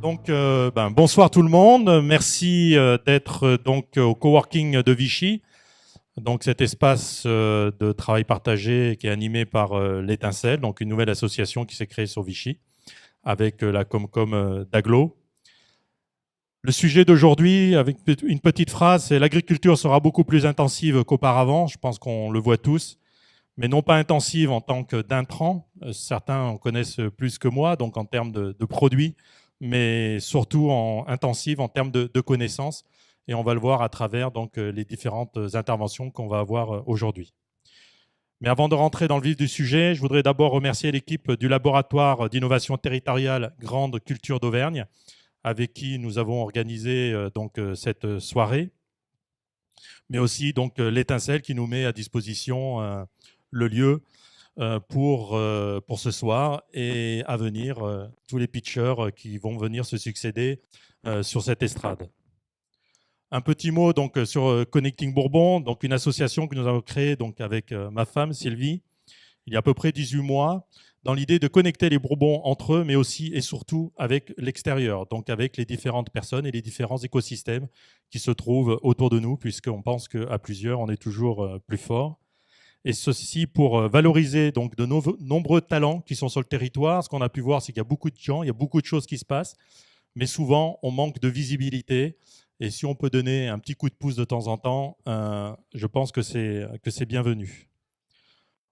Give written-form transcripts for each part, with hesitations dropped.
Bonsoir tout le monde. Merci d'être donc au coworking de Vichy. Donc cet espace de travail partagé qui est animé par l'Étincelle, donc une nouvelle association qui s'est créée sur Vichy avec la Comcom d'Aglo. Le sujet d'aujourd'hui, avec une petite phrase, c'est l'agriculture sera beaucoup plus intensive qu'auparavant. Je pense qu'on le voit tous, mais non pas intensive en tant que d'intrants. Certains en connaissent plus que moi, donc en termes de produits, mais surtout intensive en termes de connaissances. Et on va le voir à travers donc, les différentes interventions qu'on va avoir aujourd'hui. Mais avant de rentrer dans le vif du sujet, je voudrais d'abord remercier l'équipe du laboratoire d'innovation territoriale Grande Culture d'Auvergne, avec qui nous avons organisé cette soirée, mais aussi donc l'Étincelle qui nous met à disposition le lieu pour ce soir et à venir tous les pitchers qui vont venir se succéder sur cette estrade. Un petit mot donc sur Connecting Bourbon, donc une association que nous avons créée donc avec ma femme Sylvie il y a à peu près 18 mois, dans l'idée de connecter les Bourbons entre eux, mais aussi et surtout avec l'extérieur, donc avec les différentes personnes et les différents écosystèmes qui se trouvent autour de nous, puisqu'on pense qu'à plusieurs, on est toujours plus fort. Et ceci pour valoriser donc de nombreux talents qui sont sur le territoire. Ce qu'on a pu voir, c'est qu'il y a beaucoup de gens, il y a beaucoup de choses qui se passent, mais souvent, on manque de visibilité. Et si on peut donner un petit coup de pouce de temps en temps, je pense que c'est bienvenu.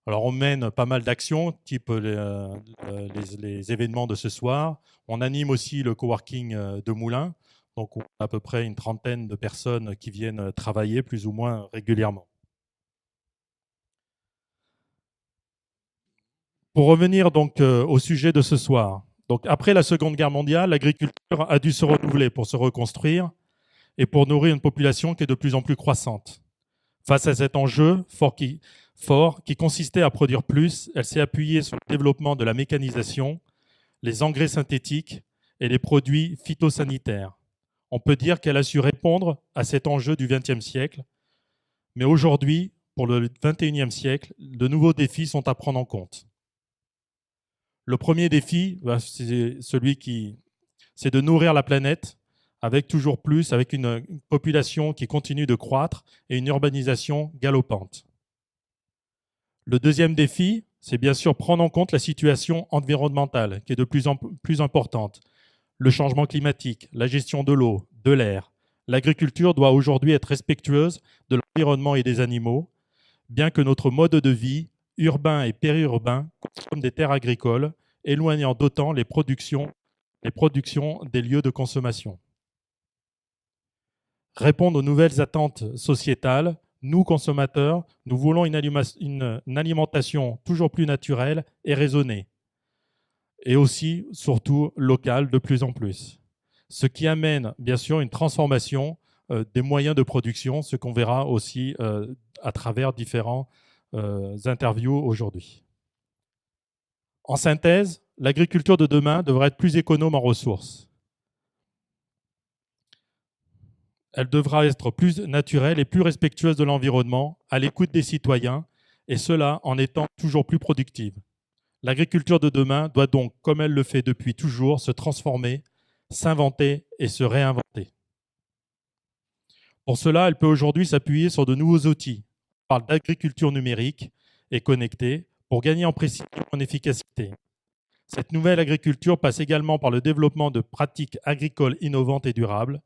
Alors, on mène pas mal d'actions, type les événements de ce soir. On anime aussi le coworking de Moulins. Donc, on a à peu près une trentaine de personnes qui viennent travailler plus ou moins régulièrement. Pour revenir donc au sujet de ce soir, donc après la Seconde Guerre mondiale, l'agriculture a dû se renouveler pour se reconstruire et pour nourrir une population qui est de plus en plus croissante. Face à cet enjeu fort qui consistait à produire plus, elle s'est appuyée sur le développement de la mécanisation, les engrais synthétiques et les produits phytosanitaires. On peut dire qu'elle a su répondre à cet enjeu du XXe siècle, mais aujourd'hui, pour le XXIe siècle, de nouveaux défis sont à prendre en compte. Le premier défi, c'est de nourrir la planète avec toujours plus, avec une population qui continue de croître et une urbanisation galopante. Le deuxième défi, c'est bien sûr prendre en compte la situation environnementale qui est de plus en plus importante. Le changement climatique, la gestion de l'eau, de l'air. L'agriculture doit aujourd'hui être respectueuse de l'environnement et des animaux, bien que notre mode de vie, urbain et périurbain, consomme des terres agricoles, éloignant d'autant les productions des lieux de consommation. Répondre aux nouvelles attentes sociétales, nous, consommateurs, nous voulons une alimentation toujours plus naturelle et raisonnée, et aussi, surtout, locale de plus en plus. Ce qui amène, bien sûr, une transformation des moyens de production, ce qu'on verra aussi à travers différents interviews aujourd'hui. En synthèse, l'agriculture de demain devra être plus économe en ressources. Elle devra être plus naturelle et plus respectueuse de l'environnement, à l'écoute des citoyens, et cela en étant toujours plus productive. L'agriculture de demain doit donc, comme elle le fait depuis toujours, se transformer, s'inventer et se réinventer. Pour cela, elle peut aujourd'hui s'appuyer sur de nouveaux outils. On parle d'agriculture numérique et connectée pour gagner en précision et en efficacité. Cette nouvelle agriculture passe également par le développement de pratiques agricoles innovantes et durables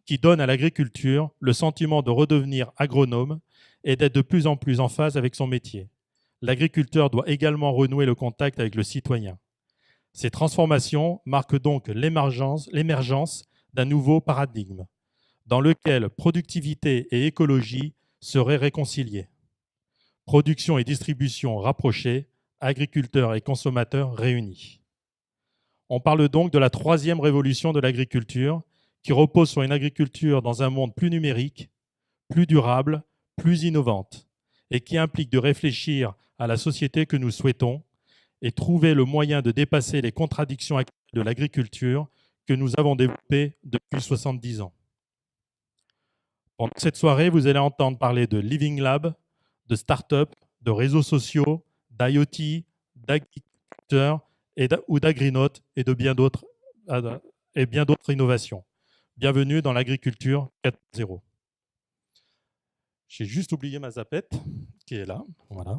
qui donnent à l'agriculture le sentiment de redevenir agronome et d'être de plus en plus en phase avec son métier. L'agriculteur doit également renouer le contact avec le citoyen. Ces transformations marquent donc l'émergence d'un nouveau paradigme dans lequel productivité et écologie seraient réconciliées. Production et distribution rapprochées, agriculteurs et consommateurs réunis. On parle donc de la troisième révolution de l'agriculture qui repose sur une agriculture dans un monde plus numérique, plus durable, plus innovante et qui implique de réfléchir à la société que nous souhaitons et trouver le moyen de dépasser les contradictions actuelles de l'agriculture que nous avons développées depuis 70 ans. Pendant cette soirée, vous allez entendre parler de Living Lab, de start-up, de réseaux sociaux, d'IoT, d'agriculteurs ou d'Agrinote et de bien d'autres et bien d'autres innovations. Bienvenue dans l'agriculture 4.0. J'ai juste oublié ma zapette qui est là. Voilà.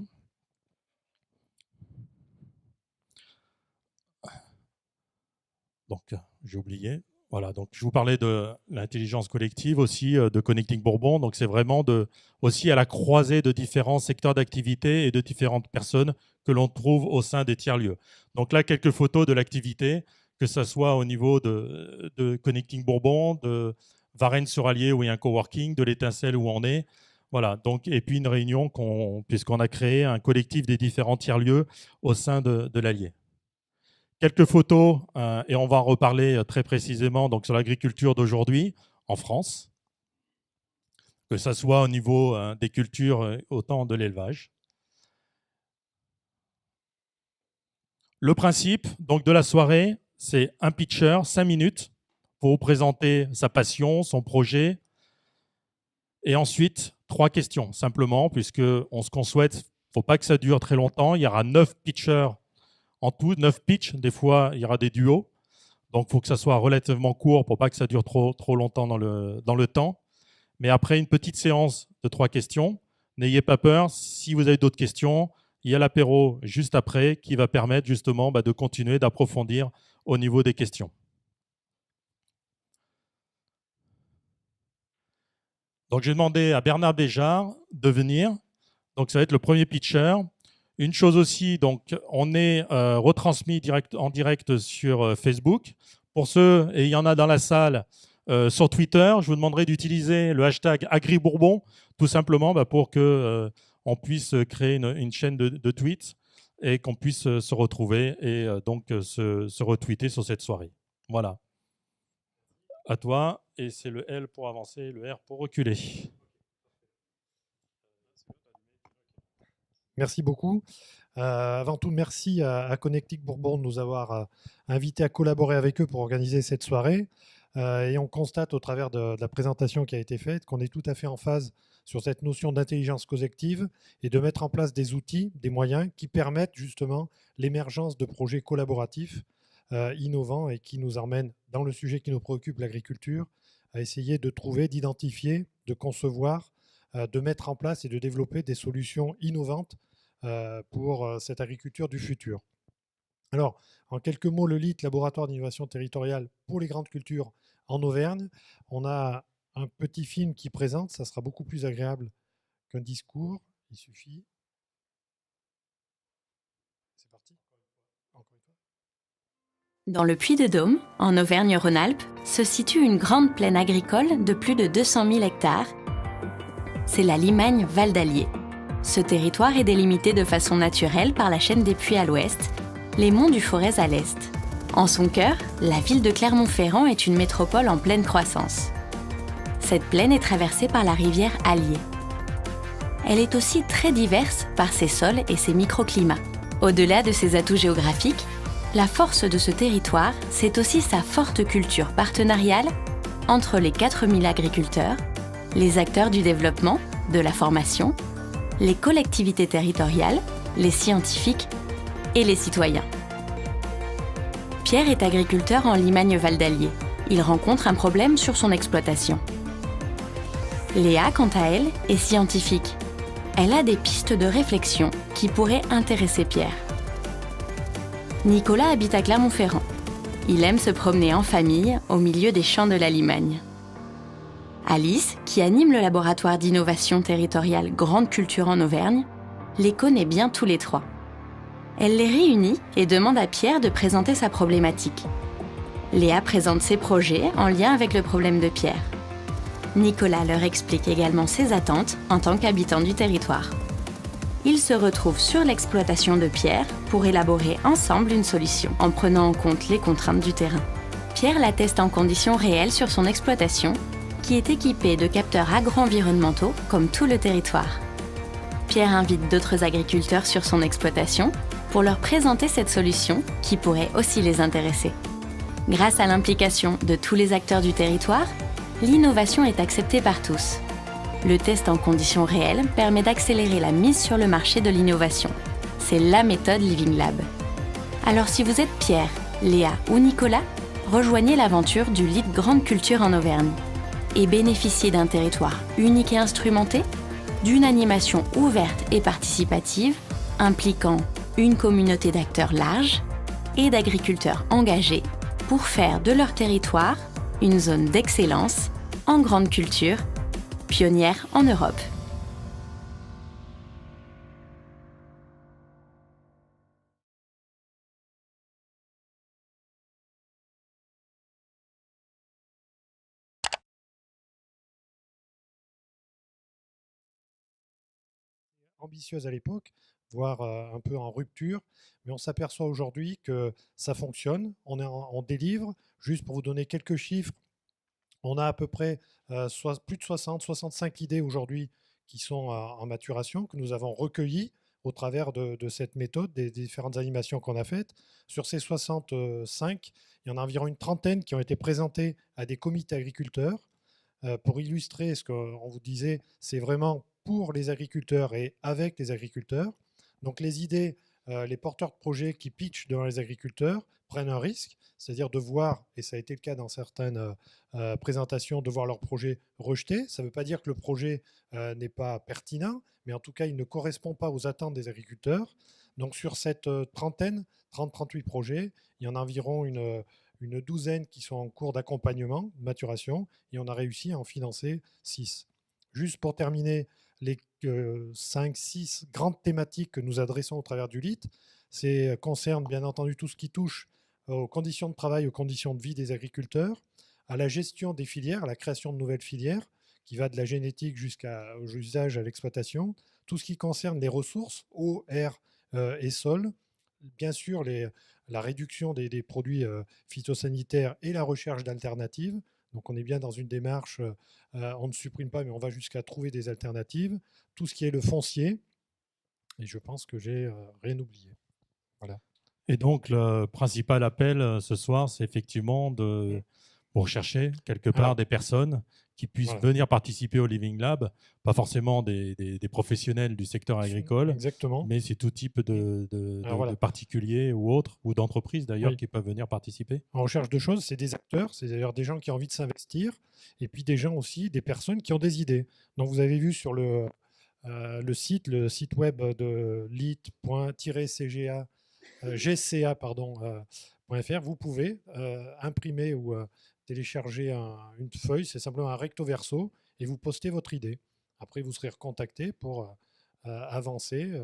Donc, j'ai oublié. Voilà, donc je vous parlais de l'intelligence collective aussi, de Connecting Bourbon. Donc, c'est vraiment aussi à la croisée de différents secteurs d'activité et de différentes personnes que l'on trouve au sein des tiers-lieux. Donc là, quelques photos de l'activité, que ce soit au niveau de Connecting Bourbon, de Varennes-sur-Allier où il y a un coworking, de l'Étincelle où on est. Voilà, donc, et puis une réunion puisqu'on a créé un collectif des différents tiers-lieux au sein de l'Allier. Quelques photos, et on va en reparler très précisément donc, sur l'agriculture d'aujourd'hui en France, que ce soit au niveau des cultures, autant de l'élevage. Le principe donc, de la soirée, c'est un pitcher, 5 minutes, pour vous présenter sa passion, son projet, et ensuite 3 questions, simplement, ce qu'on souhaite, il ne faut pas que ça dure très longtemps. Il y aura 9 pitchers en tout, 9 pitchs. Des fois, il y aura des duos. Donc, il faut que ça soit relativement court pour pas que ça dure trop longtemps dans le temps. Mais après une petite séance de 3 questions, n'ayez pas peur. Si vous avez d'autres questions, il y a l'apéro juste après qui va permettre justement de continuer, d'approfondir au niveau des questions. Donc, j'ai demandé à Bernard Béjart de venir. Donc, ça va être le premier pitcher. Une chose aussi, donc, on est retransmis en direct sur Facebook. Pour ceux, et il y en a dans la salle, sur Twitter, je vous demanderai d'utiliser le hashtag AgriBourbon, tout simplement pour qu'on puisse créer une chaîne de tweets et qu'on puisse se retrouver et donc se retweeter sur cette soirée. Voilà. À toi. Et c'est le L pour avancer, le R pour reculer. Merci beaucoup. Avant tout, merci à Connecting Bourbon de nous avoir invités à collaborer avec eux pour organiser cette soirée. Et on constate au travers de la présentation qui a été faite qu'on est tout à fait en phase sur cette notion d'intelligence collective et de mettre en place des outils, des moyens qui permettent justement l'émergence de projets collaboratifs innovants et qui nous emmènent dans le sujet qui nous préoccupe, l'agriculture, à essayer de trouver, d'identifier, de concevoir, de mettre en place et de développer des solutions innovantes pour cette agriculture du futur. Alors, en quelques mots, le LIT, Laboratoire d'innovation territoriale pour les grandes cultures en Auvergne, on a un petit film qui présente, ça sera beaucoup plus agréable qu'un discours. Il suffit. C'est parti. Encore une fois. Dans le Puy-de-Dôme, en Auvergne-Rhône-Alpes, se situe une grande plaine agricole de plus de 200 000 hectares. C'est la Limagne Val d'Allier. Ce territoire est délimité de façon naturelle par la chaîne des Puys à l'ouest, les monts du Forez à l'est. En son cœur, la ville de Clermont-Ferrand est une métropole en pleine croissance. Cette plaine est traversée par la rivière Allier. Elle est aussi très diverse par ses sols et ses microclimats. Au-delà de ses atouts géographiques, la force de ce territoire, c'est aussi sa forte culture partenariale entre les 4000 agriculteurs, les acteurs du développement, de la formation, les collectivités territoriales, les scientifiques et les citoyens. Pierre est agriculteur en Limagne-Val d'Allier. Il rencontre un problème sur son exploitation. Léa, quant à elle, est scientifique. Elle a des pistes de réflexion qui pourraient intéresser Pierre. Nicolas habite à Clermont-Ferrand. Il aime se promener en famille au milieu des champs de la Limagne. Alice, qui anime le laboratoire d'innovation territoriale Grande Culture en Auvergne, les connaît bien tous les trois. Elle les réunit et demande à Pierre de présenter sa problématique. Léa présente ses projets en lien avec le problème de Pierre. Nicolas leur explique également ses attentes en tant qu'habitant du territoire. Ils se retrouvent sur l'exploitation de Pierre pour élaborer ensemble une solution en prenant en compte les contraintes du terrain. Pierre la teste en conditions réelles sur son exploitation, qui est équipée de capteurs agro-environnementaux comme tout le territoire. Pierre invite d'autres agriculteurs sur son exploitation pour leur présenter cette solution qui pourrait aussi les intéresser. Grâce à l'implication de tous les acteurs du territoire, l'innovation est acceptée par tous. Le test en conditions réelles permet d'accélérer la mise sur le marché de l'innovation. C'est la méthode Living Lab. Alors si vous êtes Pierre, Léa ou Nicolas, rejoignez l'aventure du Lead Grande Culture en Auvergne et bénéficiez d'un territoire unique et instrumenté, d'une animation ouverte et participative impliquant une communauté d'acteurs large et d'agriculteurs engagés pour faire de leur territoire une zone d'excellence en grande culture, pionnière en Europe. Ambitieuse à l'époque, voire un peu en rupture, mais on s'aperçoit aujourd'hui que ça fonctionne, on délivre. Juste pour vous donner quelques chiffres, on a à peu près plus de 60, 65 idées aujourd'hui qui sont en maturation, que nous avons recueillies au travers de cette méthode, des différentes animations qu'on a faites. Sur ces 65, il y en a environ une trentaine qui ont été présentées à des comités agriculteurs. Pour illustrer ce qu'on vous disait, c'est vraiment pour les agriculteurs et avec les agriculteurs. Donc les idées, les porteurs de projets qui pitchent devant les agriculteurs prennent un risque, c'est-à-dire de voir, et ça a été le cas dans certaines présentations, de voir leur projet rejeté. Ça ne veut pas dire que le projet n'est pas pertinent, mais en tout cas, il ne correspond pas aux attentes des agriculteurs. Donc sur cette trentaine, 30-38 projets, il y en a environ une douzaine qui sont en cours d'accompagnement, de maturation, et on a réussi à en financer 6. Juste pour terminer, les 5-6 grandes thématiques que nous adressons au travers du LIT, concernent bien entendu tout ce qui touche aux conditions de travail, aux conditions de vie des agriculteurs, à la gestion des filières, à la création de nouvelles filières, qui va de la génétique jusqu'au usage à l'exploitation, tout ce qui concerne les ressources, eau, air et sol, bien sûr la réduction des produits phytosanitaires et la recherche d'alternatives. Donc on est bien dans une démarche, on ne supprime pas, mais on va jusqu'à trouver des alternatives. Tout ce qui est le foncier, et je pense que j'ai rien oublié. Voilà. Et donc, le principal appel ce soir, c'est effectivement de rechercher quelque part des personnes qui puissent venir participer au Living Lab, pas forcément des professionnels du secteur agricole, exactement, mais c'est tout type de particuliers ou autres, ou d'entreprises d'ailleurs, qui peuvent venir participer. On recherche deux choses, c'est des acteurs, c'est d'ailleurs des gens qui ont envie de s'investir, et puis des gens aussi, des personnes qui ont des idées. Donc vous avez vu sur le site web de lit.gca.fr, vous pouvez imprimer ou télécharger une feuille, c'est simplement un recto verso, et vous postez votre idée. Après, vous serez recontacté pour avancer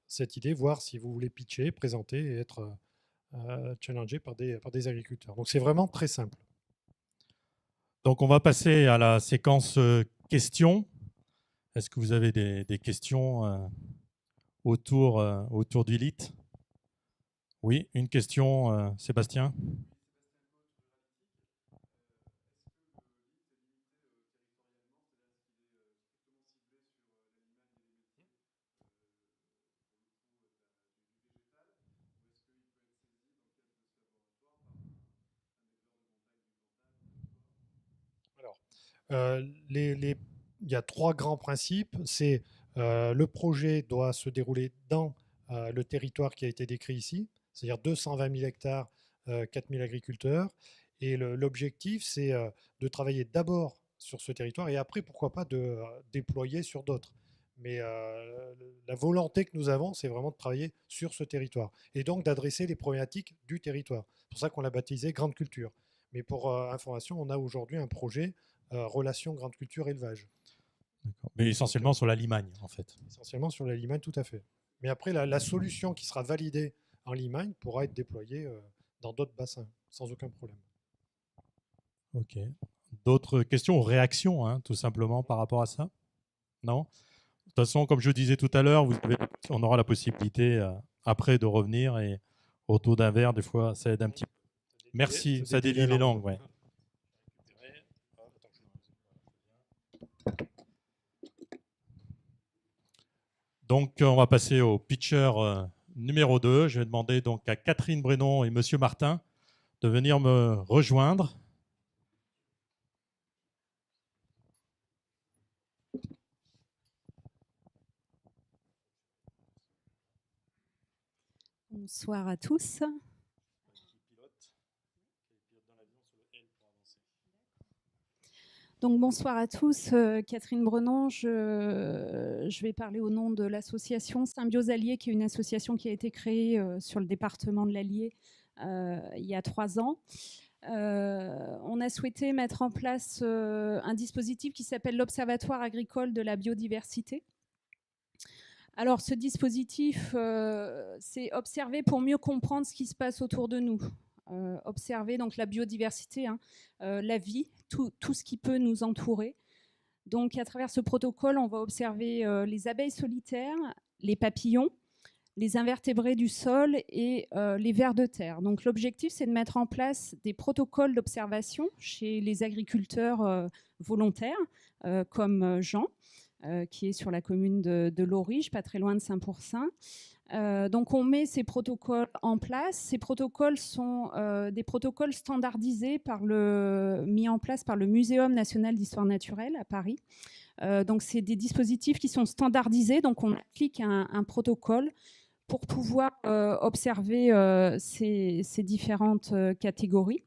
cette idée, voir si vous voulez pitcher, présenter et être challengé par des agriculteurs. Donc c'est vraiment très simple. Donc on va passer à la séquence questions. Est-ce que vous avez des questions autour du LIT? Oui, une question, Sébastien. Alors, il y a trois grands principes. C'est le projet doit se dérouler dans le territoire qui a été décrit ici, c'est-à-dire 220 000 hectares, 4 000 agriculteurs. Et l'objectif, c'est de travailler d'abord sur ce territoire et après, pourquoi pas, de déployer sur d'autres. Mais la volonté que nous avons, c'est vraiment de travailler sur ce territoire et donc d'adresser les problématiques du territoire. C'est pour ça qu'on l'a baptisé Grande Culture. Mais pour information, on a aujourd'hui un projet relation grande culture élevage. Mais essentiellement sur la Limagne, en fait. Essentiellement sur la Limagne, tout à fait. Mais après, la solution qui sera validée en Limagne pourra être déployée dans d'autres bassins, sans aucun problème. Ok. D'autres questions ou réactions, hein, tout simplement, par rapport à ça? Non? De toute façon, comme je disais tout à l'heure, on aura la possibilité après de revenir et autour d'un verre, des fois, ça aide un petit peu. Merci, ça délie les langues. Ouais. Donc, on va passer au pitcher numéro 2. Je vais demander donc à Catherine Brennon et Monsieur Martin de venir me rejoindre. Bonsoir à tous. Donc bonsoir à tous, Catherine Brenon, je vais parler au nom de l'association Symbiose Allier, qui est une association qui a été créée sur le département de l'Allier il y a 3 ans. On a souhaité mettre en place un dispositif qui s'appelle l'Observatoire agricole de la biodiversité. Alors ce dispositif, c'est observer pour mieux comprendre ce qui se passe autour de nous. Observer donc la biodiversité, la vie, tout ce qui peut nous entourer. Donc à travers ce protocole, on va observer les abeilles solitaires, les papillons, les invertébrés du sol et les vers de terre. Donc l'objectif, c'est de mettre en place des protocoles d'observation chez les agriculteurs volontaires, comme Jean, qui est sur la commune de Lorige, pas très loin de Saint-Pourçain. Donc on met ces protocoles en place. Ces protocoles sont des protocoles standardisés mis en place par le Muséum national d'histoire naturelle à Paris. Donc c'est des dispositifs qui sont standardisés, donc on applique un protocole pour pouvoir observer ces différentes catégories.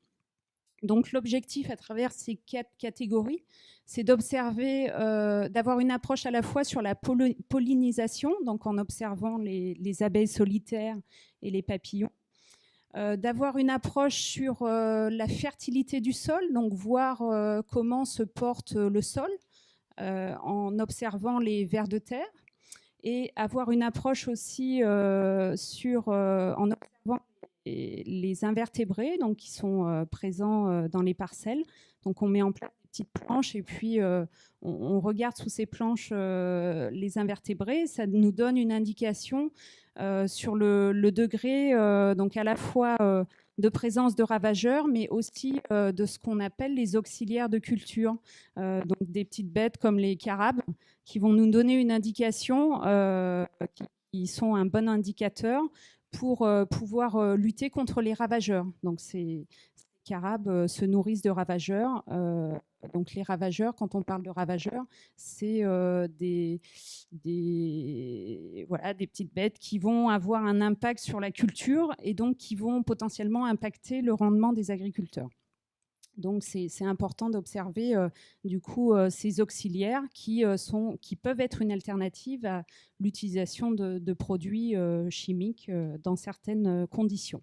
Donc l'objectif à travers ces 4 catégories, c'est d'observer, d'avoir une approche à la fois sur la pollinisation, donc en observant les abeilles solitaires et les papillons, d'avoir une approche sur la fertilité du sol, donc voir comment se porte le sol en observant les vers de terre, et avoir une approche aussi en observant les invertébrés, donc qui sont présents dans les parcelles. Donc on met en place des petites planches et puis on regarde sous ces planches les invertébrés. Ça nous donne une indication sur le degré, donc à la fois de présence de ravageurs, mais aussi de ce qu'on appelle les auxiliaires de culture, donc des petites bêtes comme les carabes, qui vont nous donner une indication, qui sont un bon indicateur pour pouvoir lutter contre les ravageurs. Donc ces carabes se nourrissent de ravageurs. Donc les ravageurs, quand on parle de ravageurs, c'est des petites bêtes qui vont avoir un impact sur la culture et donc qui vont potentiellement impacter le rendement des agriculteurs. Donc c'est important d'observer du coup ces auxiliaires qui peuvent être une alternative à l'utilisation de produits chimiques dans certaines conditions.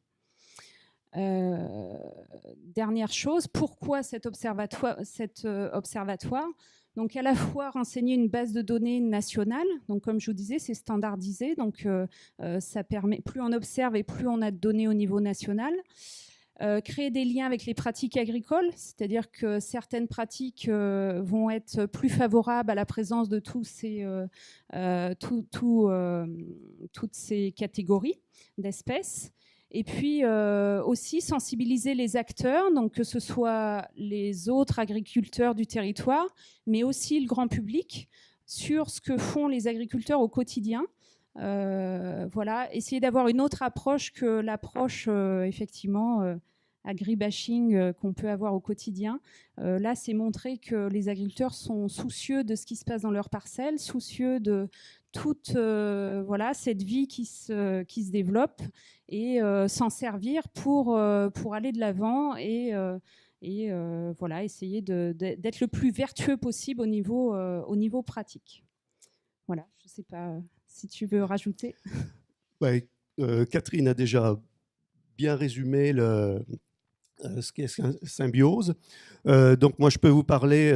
Dernière chose, pourquoi cet observatoire? Donc à la fois renseigner une base de données nationale, donc comme je vous disais, c'est standardisé, donc ça permet, plus on observe et plus on a de données au niveau national. Créer des liens avec les pratiques agricoles, c'est-à-dire que certaines pratiques vont être plus favorables à la présence de toutes ces catégories d'espèces. Et puis aussi sensibiliser les acteurs, donc que ce soit les autres agriculteurs du territoire, mais aussi le grand public, sur ce que font les agriculteurs au quotidien. Voilà, essayer d'avoir une autre approche que l'approche effectivement agribashing qu'on peut avoir au quotidien. Là, c'est montrer que les agriculteurs sont soucieux de ce qui se passe dans leurs parcelles, soucieux de toute cette vie qui se développe et s'en servir pour aller de l'avant et essayer d'être le plus vertueux possible au niveau pratique. Voilà, je ne sais pas si tu veux rajouter. Ouais, Catherine a déjà bien résumé ce qu'est Symbiose. Donc moi, je peux vous parler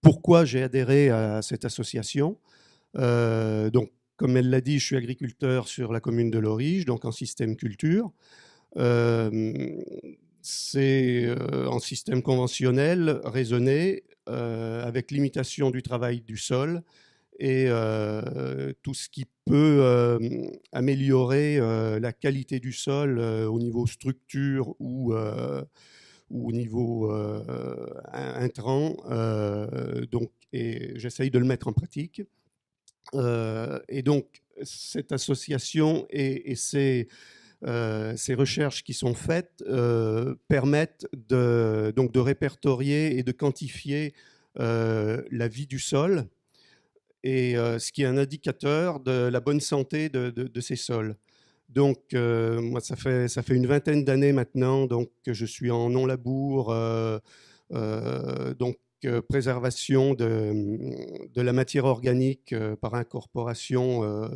pourquoi j'ai adhéré à cette association. Donc, comme elle l'a dit, je suis agriculteur sur la commune de Lorige, donc en système culture. C'est en système conventionnel, raisonné, avec limitation du travail du sol et tout ce qui peut améliorer la qualité du sol au niveau structure ou au niveau intrant. Et j'essaye de le mettre en pratique. Et donc, cette association et ces recherches qui sont faites permettent de répertorier et de quantifier la vie du sol, et ce qui est un indicateur de la bonne santé de ces sols. Donc, moi, ça fait une vingtaine d'années maintenant donc, que je suis en non-labour, donc préservation de la matière organique par incorporation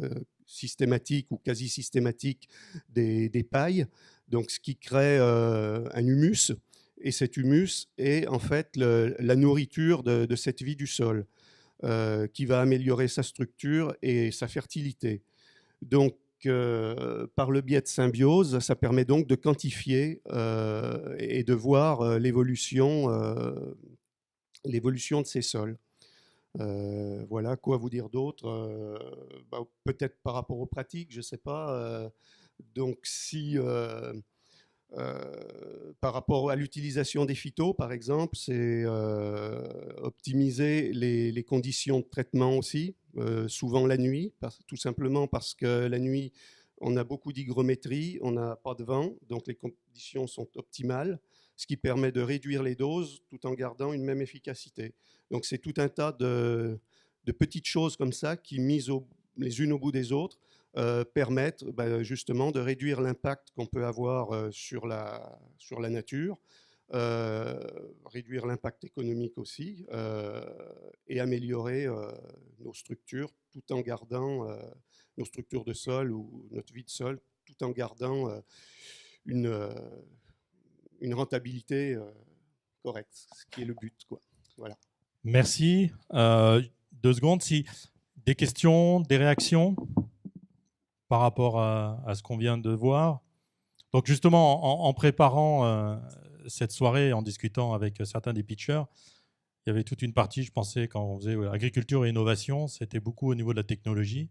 systématique ou quasi systématique des pailles, donc ce qui crée un humus. Et cet humus est en fait la nourriture de cette vie du sol, qui va améliorer sa structure et sa fertilité. Donc, par le biais de symbiose, ça permet donc de quantifier et de voir l'évolution de ces sols. Voilà, quoi vous dire d'autre peut-être par rapport aux pratiques, je ne sais pas. Donc, si par rapport à l'utilisation des phytos, par exemple, c'est optimiser les conditions de traitement aussi, souvent la nuit, tout simplement parce que la nuit, on a beaucoup d'hygrométrie, on n'a pas de vent, donc les conditions sont optimales, ce qui permet de réduire les doses tout en gardant une même efficacité. Donc c'est tout un tas de petites choses comme ça qui, mises les unes au bout des autres, permettent justement de réduire l'impact qu'on peut avoir sur la nature, réduire l'impact économique aussi, et améliorer nos structures tout en gardant nos structures de sol ou notre vie de sol, tout en gardant une rentabilité correcte, ce qui est le but, quoi. Voilà. Merci. 2 secondes. Si des questions, des réactions par rapport à ce qu'on vient de voir. Donc justement, en préparant cette soirée, en discutant avec certains des pitchers, il y avait toute une partie, je pensais, quand on faisait agriculture et innovation, c'était beaucoup au niveau de la technologie.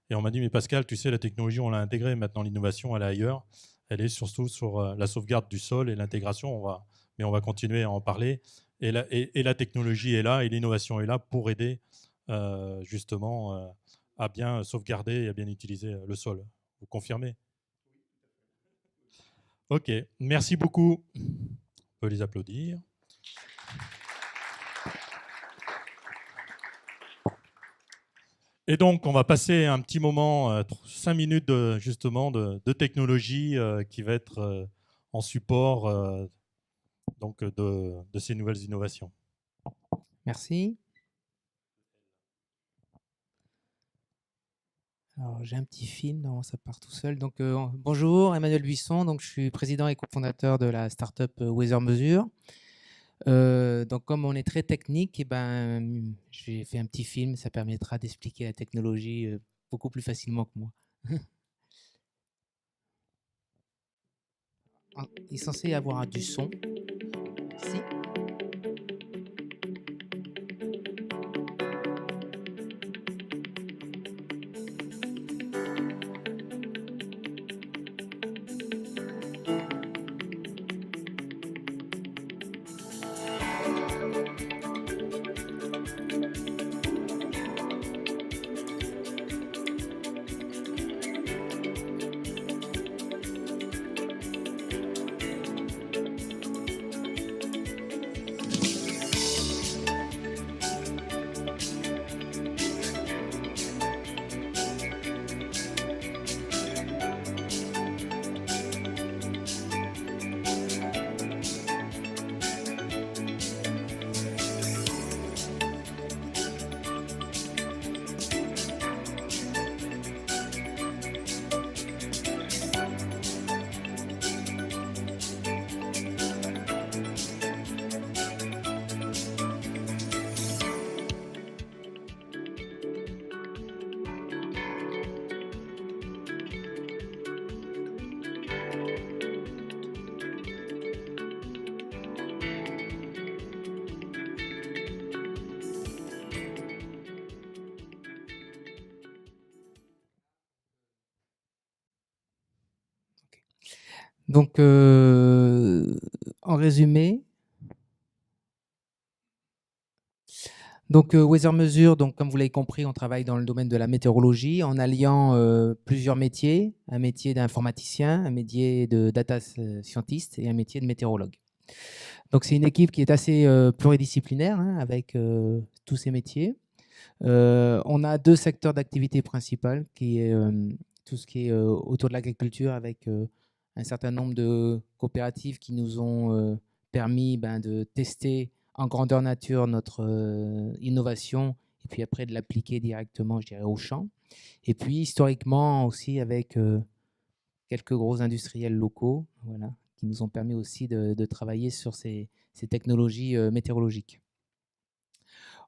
Et on m'a dit, mais Pascal, tu sais, la technologie, on l'a intégrée, maintenant l'innovation, elle est ailleurs. Elle est surtout sur la sauvegarde du sol et l'intégration, mais on va continuer à en parler. Et la technologie est là, et l'innovation est là pour aider justement à bien sauvegarder et à bien utiliser le sol. Vous confirmez? Ok, merci beaucoup. On peut les applaudir. Et donc, on va passer un petit moment, 5 minutes justement de technologie qui va être en support donc de ces nouvelles innovations. Merci. Alors, j'ai un petit film, non, ça part tout seul. Donc, bonjour, Emmanuel Buisson. Donc, je suis président et cofondateur de la startup Weather Mesure. Donc, comme on est très technique, j'ai fait un petit film. Ça permettra d'expliquer la technologie beaucoup plus facilement que moi. Il est censé y avoir du son. Merci. Donc, en résumé, Weather Mesure, donc, comme vous l'avez compris, on travaille dans le domaine de la météorologie en alliant plusieurs métiers, un métier d'informaticien, un métier de data scientist et un métier de météorologue. Donc, c'est une équipe qui est assez pluridisciplinaire avec tous ces métiers. On a 2 secteurs d'activité principaux, qui est tout ce qui est autour de l'agriculture avec un certain nombre de coopératives qui nous ont permis de tester en grandeur nature notre innovation et puis après de l'appliquer directement, je dirais, au champ. Et puis historiquement aussi avec quelques gros industriels locaux, voilà, qui nous ont permis aussi de travailler sur ces technologies météorologiques.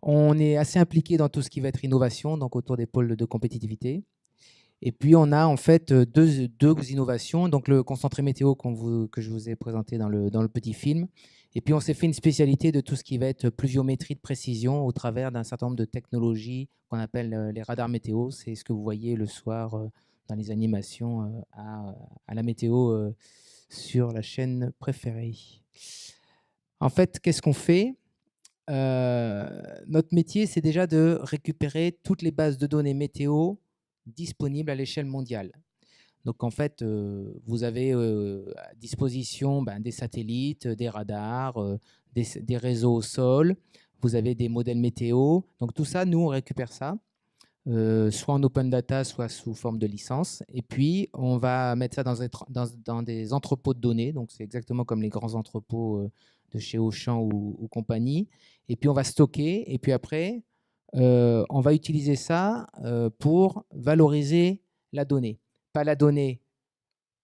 On est assez impliqué dans tout ce qui va être innovation, donc autour des pôles de compétitivité. Et puis, on a en fait deux innovations. Donc, le concentré météo que je vous ai présenté dans le petit film. Et puis, on s'est fait une spécialité de tout ce qui va être pluviométrie de précision au travers d'un certain nombre de technologies qu'on appelle les radars météo. C'est ce que vous voyez le soir dans les animations à la météo sur la chaîne préférée. En fait, qu'est-ce qu'on fait ? Notre métier, c'est déjà de récupérer toutes les bases de données météo disponibles à l'échelle mondiale. Donc, en fait, vous avez à disposition des satellites, des radars, des réseaux au sol, vous avez des modèles météo. Donc, tout ça, nous, on récupère ça, soit en open data, soit sous forme de licence. Et puis, on va mettre ça dans des entrepôts de données. Donc, c'est exactement comme les grands entrepôts de chez Auchan ou compagnie. Et puis, on va stocker. Et puis après, on va utiliser ça pour valoriser la donnée. Pas la donnée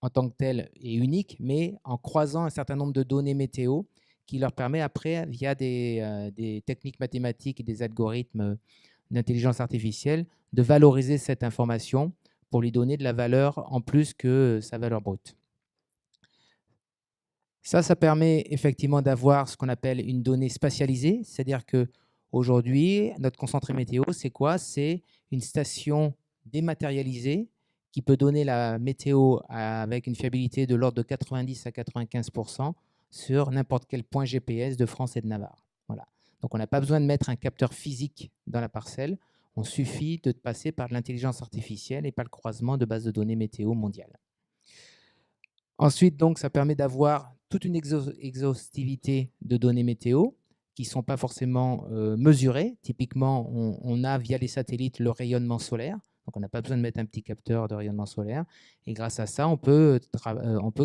en tant que telle et unique, mais en croisant un certain nombre de données météo qui leur permet après, via des techniques mathématiques et des algorithmes d'intelligence artificielle, de valoriser cette information pour lui donner de la valeur en plus que sa valeur brute. Ça permet effectivement d'avoir ce qu'on appelle une donnée spatialisée, c'est-à-dire qu'aujourd'hui, notre concentré météo, c'est quoi ? C'est une station dématérialisée qui peut donner la météo avec une fiabilité de l'ordre de 90 à 95% sur n'importe quel point GPS de France et de Navarre. Voilà. Donc, on n'a pas besoin de mettre un capteur physique dans la parcelle. On suffit de passer par l'intelligence artificielle et par le croisement de bases de données météo mondiales. Ensuite, donc, ça permet d'avoir toute une exhaustivité de données météo qui ne sont pas forcément mesurées. Typiquement, on a via les satellites le rayonnement solaire. Donc, on n'a pas besoin de mettre un petit capteur de rayonnement solaire. Et grâce à ça, on peut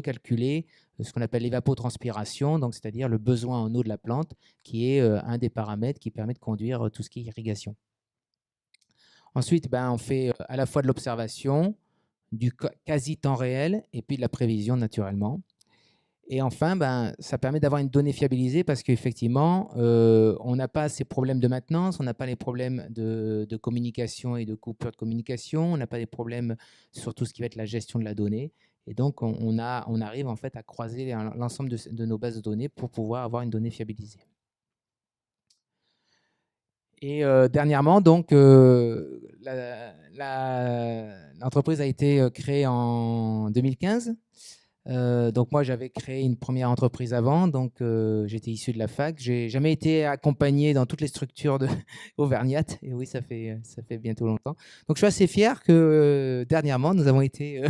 calculer ce qu'on appelle l'évapotranspiration, donc c'est-à-dire le besoin en eau de la plante, qui est un des paramètres qui permet de conduire tout ce qui est irrigation. Ensuite, on fait à la fois de l'observation, du quasi-temps réel et puis de la prévision naturellement. Et enfin, ça permet d'avoir une donnée fiabilisée parce qu'effectivement, on n'a pas ces problèmes de maintenance, on n'a pas les problèmes de communication et de coupure de communication, on n'a pas les problèmes sur tout ce qui va être la gestion de la donnée. Et donc, on arrive en fait à croiser l'ensemble de nos bases de données pour pouvoir avoir une donnée fiabilisée. Et dernièrement, donc, l'entreprise a été créée en 2015. Donc moi, j'avais créé une première entreprise avant, donc j'étais issu de la fac. J'ai jamais été accompagné dans toutes les structures auvergnates. Et oui, ça fait bientôt longtemps. Donc je suis assez fier que dernièrement, nous avons été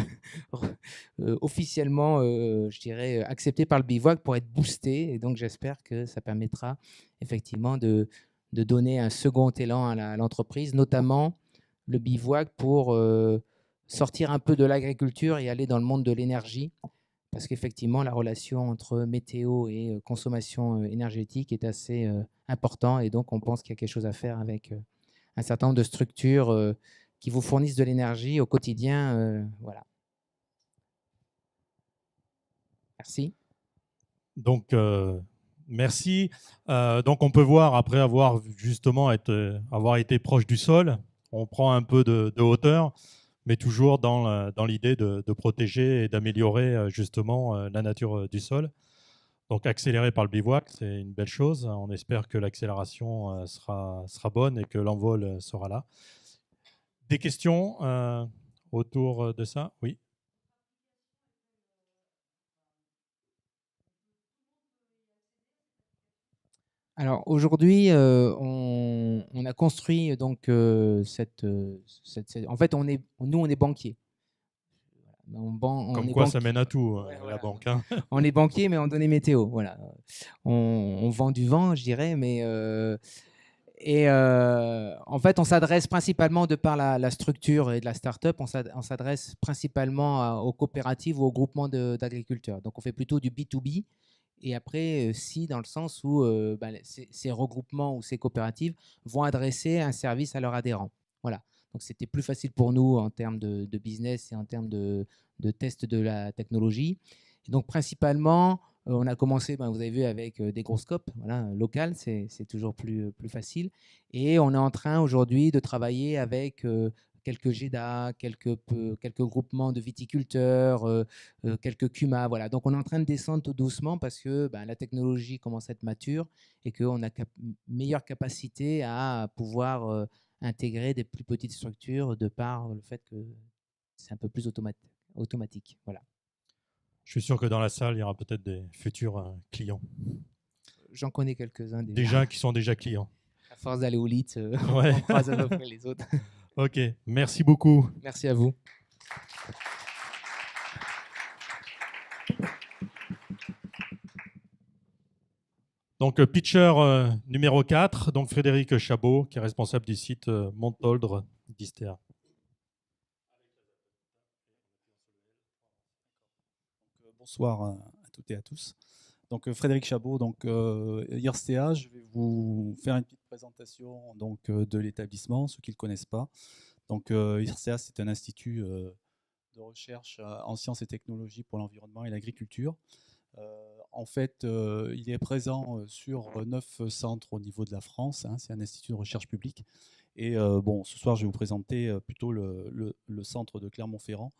officiellement, je dirais, acceptés par le bivouac pour être boostés. Et donc j'espère que ça permettra effectivement de donner un second élan à l'entreprise, notamment le bivouac pour sortir un peu de l'agriculture et aller dans le monde de l'énergie. Parce qu'effectivement, la relation entre météo et consommation énergétique est assez importante. Et donc, on pense qu'il y a quelque chose à faire avec un certain nombre de structures qui vous fournissent de l'énergie au quotidien. Voilà. Merci. Donc, merci. Donc, on peut voir, après avoir justement avoir été proche du sol, on prend un peu de hauteur, mais toujours dans l'idée de protéger et d'améliorer justement la nature du sol. Donc accéléré par le bivouac, c'est une belle chose. On espère que l'accélération sera bonne et que l'envol sera là. Des questions autour de ça ? Oui. Alors aujourd'hui, on a construit donc en fait, nous on est banquier. Comme quoi, ça mène à tout, la banque. Hein. On est banquier, mais en données météo. Voilà. On vend du vent, je dirais, mais en fait, on s'adresse principalement, de par la structure et de la start-up, on s'adresse principalement aux coopératives ou aux groupements d'agriculteurs. Donc, on fait plutôt du B2B Et après, si, dans le sens où ces regroupements ou ces coopératives vont adresser un service à leurs adhérents. Voilà. Donc, c'était plus facile pour nous en termes de business et en termes de test de la technologie. Et donc, principalement, on a commencé, vous avez vu, avec des gros scopes, voilà, local, c'est toujours plus facile. Et on est en train aujourd'hui de travailler avec quelques GEDA, quelques groupements de viticulteurs, quelques CUMA. Voilà. Donc, on est en train de descendre tout doucement parce que la technologie commence à être mature et qu'on a meilleure capacité à pouvoir intégrer des plus petites structures de par le fait que c'est un peu plus automatique. Voilà. Je suis sûr que dans la salle, il y aura peut-être des futurs clients. J'en connais quelques-uns déjà. Déjà qui sont déjà clients. À force d'aller au lit, Ouais. on croise à peu près les autres. Ok, merci beaucoup. Merci à vous. Donc, pitcher numéro 4, donc Frédéric Chabot, qui est responsable du site Montoldre d'Istea. Bonsoir à toutes et à tous. Donc, Frédéric Chabot, donc IRSTEA, je vais vous faire une petite présentation donc, de l'établissement, ceux qui ne le connaissent pas. Donc, IRSTEA, c'est un institut de recherche en sciences et technologies pour l'environnement et l'agriculture. En fait, il est présent sur 9 centres au niveau de la France. Hein, c'est un institut de recherche publique. Et bon, ce soir, je vais vous présenter plutôt le centre de Clermont-Ferrand.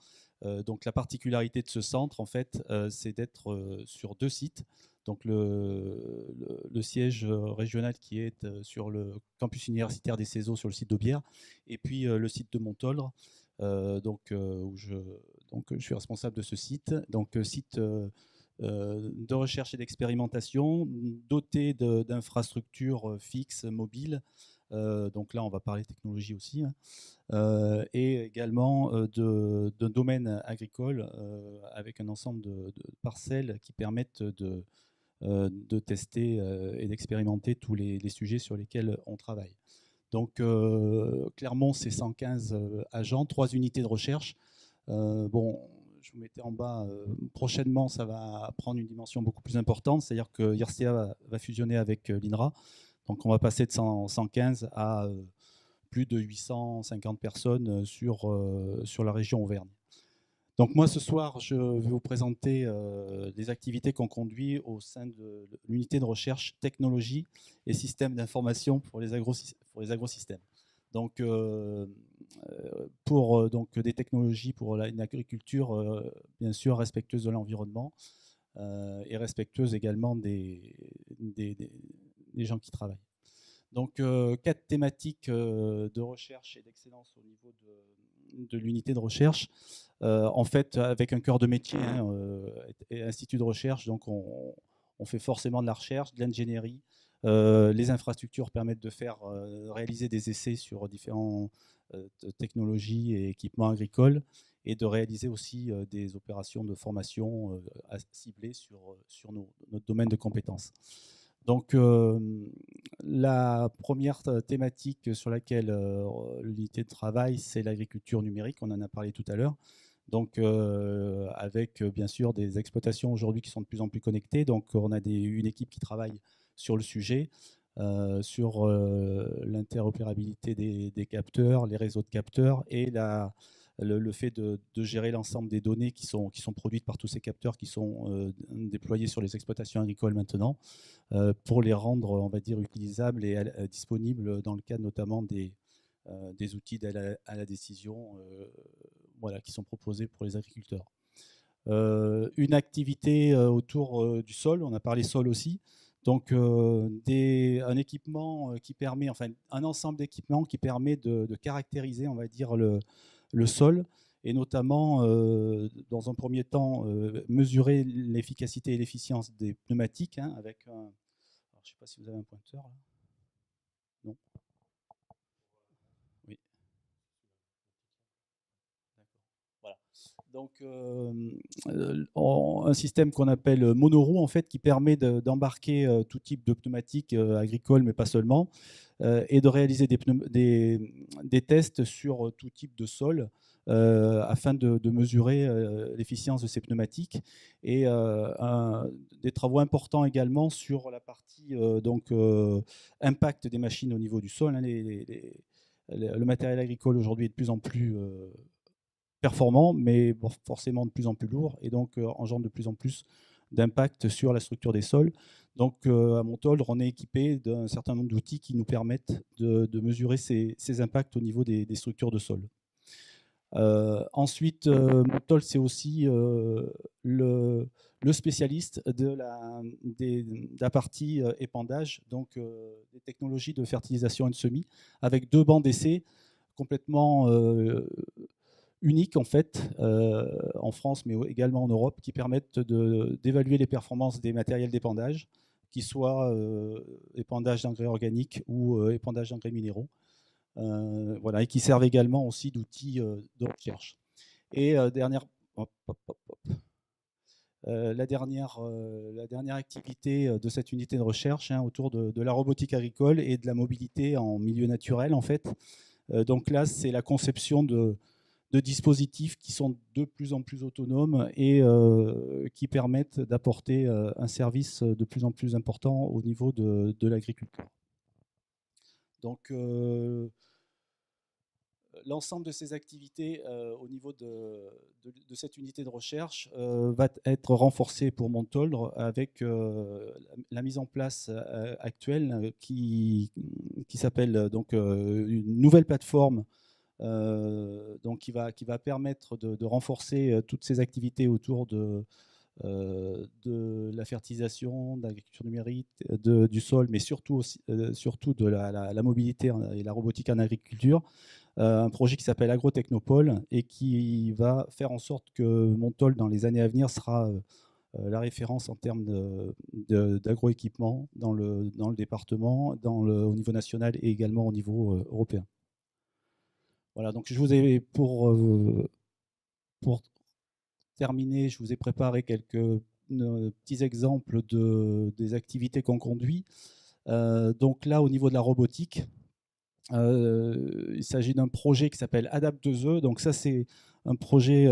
Donc, la particularité de ce centre, en fait, c'est d'être sur 2 sites. Donc, le siège régional qui est sur le campus universitaire des Cézaux, sur le site d'Aubière, et puis le site de Montoldre, où je suis responsable de ce site. Donc, site de recherche et d'expérimentation, doté d'infrastructures fixes, mobiles. Donc là, on va parler technologie aussi, hein, et également d'un domaine agricole avec un ensemble de parcelles qui permettent de tester et d'expérimenter tous les sujets sur lesquels on travaille. Donc, Clermont, c'est 115 agents, 3 unités de recherche. Bon, je vous mettais en bas, prochainement, ça va prendre une dimension beaucoup plus importante, c'est-à-dire que IRSTEA va fusionner avec l'INRA. Donc, on va passer de 115 à plus de 850 personnes sur la région Auvergne. Donc, moi, ce soir, je vais vous présenter les activités qu'on conduit au sein de l'unité de recherche technologie et systèmes d'information pour les agrosystèmes. Donc, pour des technologies pour une agriculture, bien sûr, respectueuse de l'environnement et respectueuse également des gens qui travaillent. Donc, 4 thématiques de recherche et d'excellence au niveau de l'unité de recherche. En fait, avec un cœur de métier, hein, et institut de recherche, donc on fait forcément de la recherche, de l'ingénierie. Les infrastructures permettent de faire réaliser des essais sur différentes technologies et équipements agricoles et de réaliser aussi des opérations de formation ciblées sur notre domaine de compétences. Donc, la première thématique sur laquelle l'unité de travail, c'est l'agriculture numérique. On en a parlé tout à l'heure. Donc, avec bien sûr des exploitations aujourd'hui qui sont de plus en plus connectées. Donc, on a une équipe qui travaille sur le sujet, sur l'interopérabilité des capteurs, les réseaux de capteurs et le fait de gérer l'ensemble des données qui sont produites par tous ces capteurs qui sont déployés sur les exploitations agricoles maintenant, pour les rendre, on va dire, utilisables et disponibles dans le cadre notamment des outils d'aide à la décision voilà, qui sont proposés pour les agriculteurs. Une activité autour du sol, on a parlé sol aussi. Donc, un équipement qui permet, enfin, un ensemble d'équipements qui permet de caractériser, on va dire, le sol, et notamment, dans un premier temps, mesurer l'efficacité et l'efficience des pneumatiques, hein, avec un... Alors, je ne sais pas si vous avez un pointeur, là. Non. Oui. Voilà. Donc, un système qu'on appelle monoroue, en fait, qui permet d'embarquer tout type de pneumatiques agricoles, mais pas seulement, et de réaliser des tests sur tout type de sol, afin de mesurer l'efficience de ces pneumatiques. Et des travaux importants également sur la partie impact des machines au niveau du sol. Hein. Le matériel agricole aujourd'hui est de plus en plus performant, mais forcément de plus en plus lourd, et donc engendre de plus en plus d'impact sur la structure des sols. Donc à Montoldre, on est équipé d'un certain nombre d'outils qui nous permettent de mesurer ces impacts au niveau des structures de sol. Ensuite, Montoldre, c'est aussi le spécialiste de la partie épandage, donc des technologies de fertilisation et de semis, avec 2 bancs d'essai complètement uniques en fait, en France, mais également en Europe, qui permettent d'évaluer les performances des matériels d'épandage, qui soient épandage d'engrais organiques ou épandage d'engrais minéraux. Voilà, et qui servent également aussi d'outils de recherche. Et la dernière activité de cette unité de recherche, hein, autour de la robotique agricole et de la mobilité en milieu naturel, en fait. Donc là, c'est la conception de dispositifs qui sont de plus en plus autonomes et qui permettent d'apporter un service de plus en plus important au niveau de l'agriculture. Donc, l'ensemble de ces activités au niveau de cette unité de recherche va être renforcé pour Montoldre avec la mise en place actuelle qui s'appelle donc une nouvelle plateforme donc qui va permettre de renforcer toutes ces activités autour de la fertilisation, de l'agriculture numérique, du sol, mais surtout de la mobilité et la robotique en agriculture. Un projet qui s'appelle AgroTechnopole et qui va faire en sorte que Montoldre, dans les années à venir, sera la référence en termes d'agroéquipement dans le département, au niveau national et également au niveau européen. Voilà, donc je vous ai, pour terminer, je vous ai préparé quelques petits exemples des activités qu'on conduit. Donc là, au niveau de la robotique, il s'agit d'un projet qui s'appelle Adapt2E. Donc ça, c'est un projet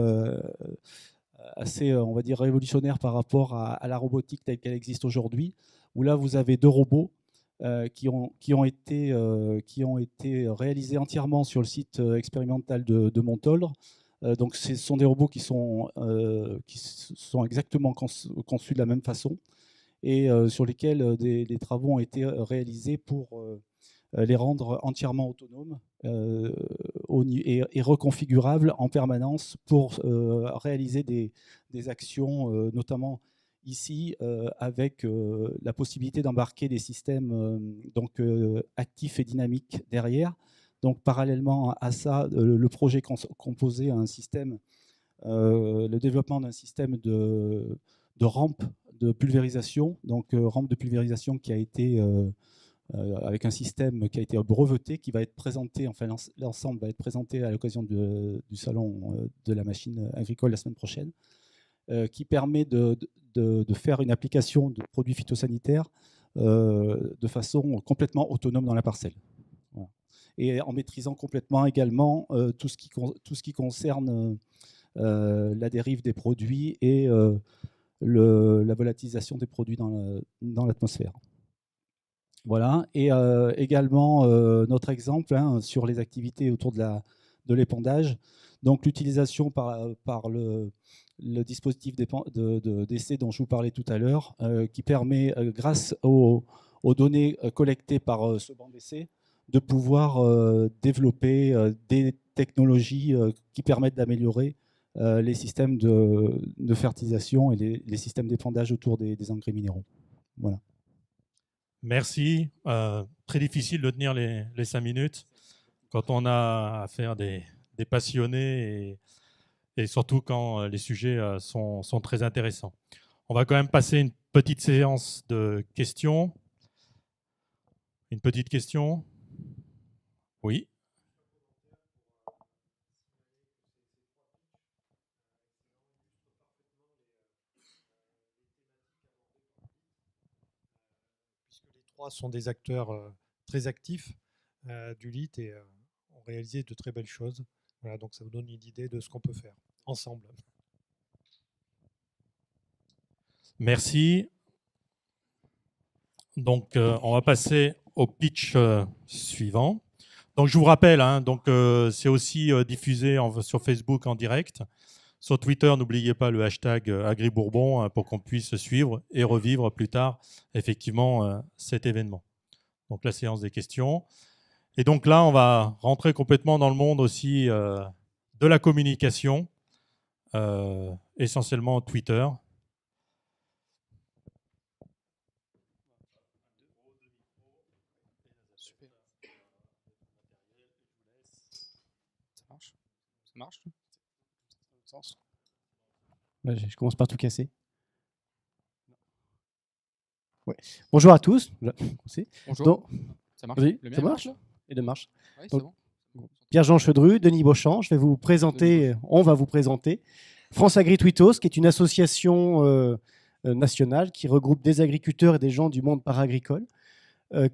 assez, on va dire, révolutionnaire par rapport à la robotique telle qu'elle existe aujourd'hui, où là, vous avez 2 robots qui ont été réalisés entièrement sur le site expérimental de Montoldre. Donc ce sont des robots qui sont exactement conçus de la même façon et sur lesquels des travaux ont été réalisés pour les rendre entièrement autonomes et reconfigurables en permanence pour réaliser des actions, notamment ici avec la possibilité d'embarquer des systèmes actifs et dynamiques derrière. Donc parallèlement à ça, le projet composait un système, le développement d'un système de rampe de pulvérisation, donc rampe de pulvérisation qui a été avec un système qui a été breveté, qui va être présenté, enfin l'ensemble va être présenté à l'occasion du salon de la machine agricole la semaine prochaine, qui permet de faire une application de produits phytosanitaires de façon complètement autonome dans la parcelle. Voilà. Et en maîtrisant complètement également tout ce qui concerne la dérive des produits et la volatilisation des produits dans l'atmosphère. Voilà, et également notre exemple sur les activités autour de l'épandage, donc l'utilisation par le dispositif d'essai dont je vous parlais tout à l'heure, qui permet, grâce aux données collectées par ce banc d'essai, de pouvoir développer des technologies qui permettent d'améliorer les systèmes de fertilisation et les systèmes d'épandage autour des engrais minéraux. Voilà. Merci. Très difficile de tenir les 5 minutes quand on a affaire des passionnés et surtout quand les sujets sont très intéressants. On va quand même passer une petite séance de questions. Une petite question? Oui. Sont des acteurs très actifs du LIT et ont réalisé de très belles choses. Voilà, donc ça vous donne une idée de ce qu'on peut faire ensemble. Merci. Donc, on va passer au pitch suivant. Donc, je vous rappelle, hein, c'est aussi diffusé sur Facebook en direct. Sur Twitter, n'oubliez pas le hashtag AgriBourbon pour qu'on puisse suivre et revivre plus tard, effectivement, cet événement. Donc, la séance des questions. Et donc là, on va rentrer complètement dans le monde aussi de la communication, essentiellement Twitter. Ça marche. Je commence par tout casser. Ouais. Bonjour à tous. Bonjour. Donc, ça marche. Oui, Le mien ça marche. là Et de marche. Ouais, c'est Donc, bon. Pierre-Jean Chedru, Denis Beauchamp. Je vais vous présenter. On va vous présenter France Agri-Tweetos, qui est une association nationale qui regroupe des agriculteurs et des gens du monde paragricole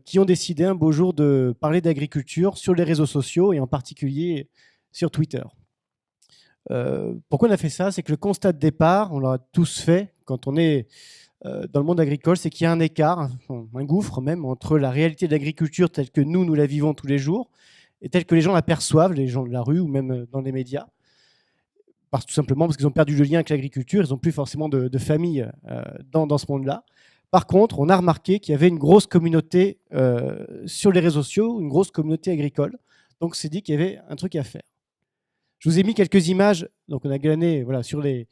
qui ont décidé un beau jour de parler d'agriculture sur les réseaux sociaux et en particulier sur Twitter. Pourquoi on a fait ça? C'est que le constat de départ, on l'a tous fait quand on est dans le monde agricole, c'est qu'il y a un écart, un gouffre même, entre la réalité de l'agriculture telle que nous la vivons tous les jours et telle que les gens la perçoivent, les gens de la rue ou même dans les médias. Tout simplement parce qu'ils ont perdu le lien avec l'agriculture, ils n'ont plus forcément de famille dans ce monde-là. Par contre, on a remarqué qu'il y avait une grosse communauté sur les réseaux sociaux, une grosse communauté agricole. Donc, on s'est dit qu'il y avait un truc à faire. Je vous ai mis quelques images, donc on a glané sur les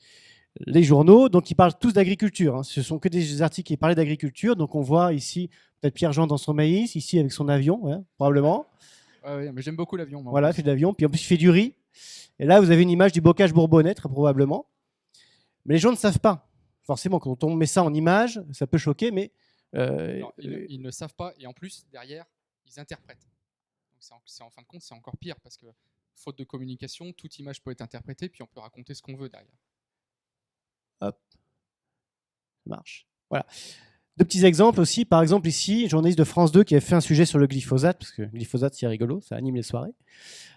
journaux, donc ils parlent tous d'agriculture. Hein. Ce sont que des articles qui parlent d'agriculture. Donc, on voit ici peut-être Pierre-Jean dans son maïs, ici avec son avion, hein, probablement. Ouais, mais j'aime beaucoup l'avion. Voilà, il fait de l'avion. Puis en plus, il fait du riz. Et là, vous avez une image du bocage bourbonnais, très probablement. Mais les gens ne savent pas. Forcément, quand on met ça en image, ça peut choquer, mais... Non, ils ne savent pas. Et en plus, derrière, ils interprètent. Donc en fin de compte, c'est encore pire, parce que faute de communication, toute image peut être interprétée, puis on peut raconter ce qu'on veut derrière. Hop. Ça marche. Voilà. Deux petits exemples aussi. Par exemple, ici, journaliste de France 2 qui a fait un sujet sur le glyphosate, parce que le glyphosate, c'est rigolo, ça anime les soirées.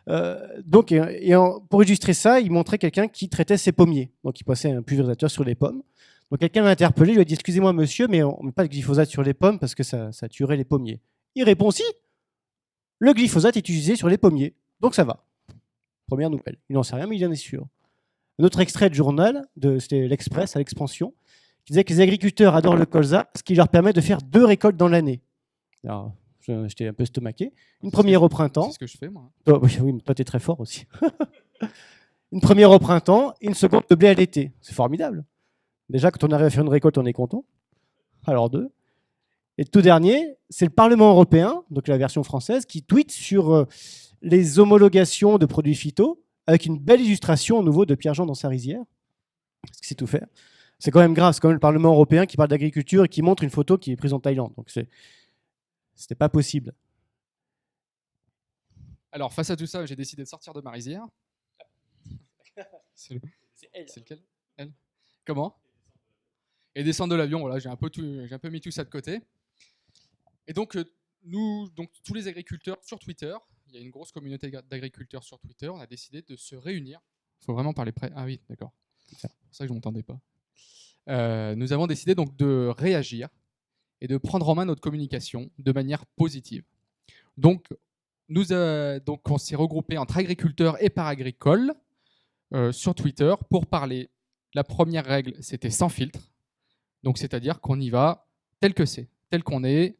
Pour illustrer ça, il montrait quelqu'un qui traitait ses pommiers. Donc, il passait un pulvérisateur sur les pommes. Donc, quelqu'un l'a interpellé, lui a dit « Excusez-moi, monsieur, mais on ne met pas de glyphosate sur les pommes parce que ça tuerait les pommiers. » Il répond « Si, le glyphosate est utilisé sur les pommiers, donc ça va. » Première nouvelle. Il n'en sait rien, mais il en est sûr. Un autre extrait de journal, c'était l'Express à l'Expansion, qui disait que les agriculteurs adorent le colza, ce qui leur permet de faire 2 récoltes dans l'année. Alors, j'étais un peu estomaqué. Une première au printemps. C'est ce que je fais, moi. Oui, mais toi, tu es très fort aussi. Une première au printemps, une seconde de blé à l'été. C'est formidable. Déjà, quand on arrive à faire une récolte, on est content. Alors 2. Et le tout dernier, c'est le Parlement européen, donc la version française, qui tweet sur les homologations de produits phyto, avec une belle illustration, à nouveau, de Pierre-Jean dans sa rizière. Parce qu'il sait tout faire. C'est quand même grave, c'est quand même le Parlement européen qui parle d'agriculture et qui montre une photo qui est prise en Thaïlande. Donc c'était pas possible. Alors, face à tout ça, j'ai décidé de sortir de ma rizière. C'est lequel? Elle. Comment? Et descendre de l'avion, voilà, j'ai un peu mis tout ça de côté. Et donc, tous les agriculteurs sur Twitter, il y a une grosse communauté d'agriculteurs sur Twitter, on a décidé de se réunir. Il faut vraiment parler près. Ah oui, d'accord. C'est pour ça que je ne m'entendais pas. Nous avons décidé donc de réagir et de prendre en main notre communication de manière positive. Donc, on s'est regroupés entre agriculteurs et paragricoles sur Twitter pour parler. La première règle, c'était sans filtre. Donc, c'est-à-dire qu'on y va tel que c'est, tel qu'on est.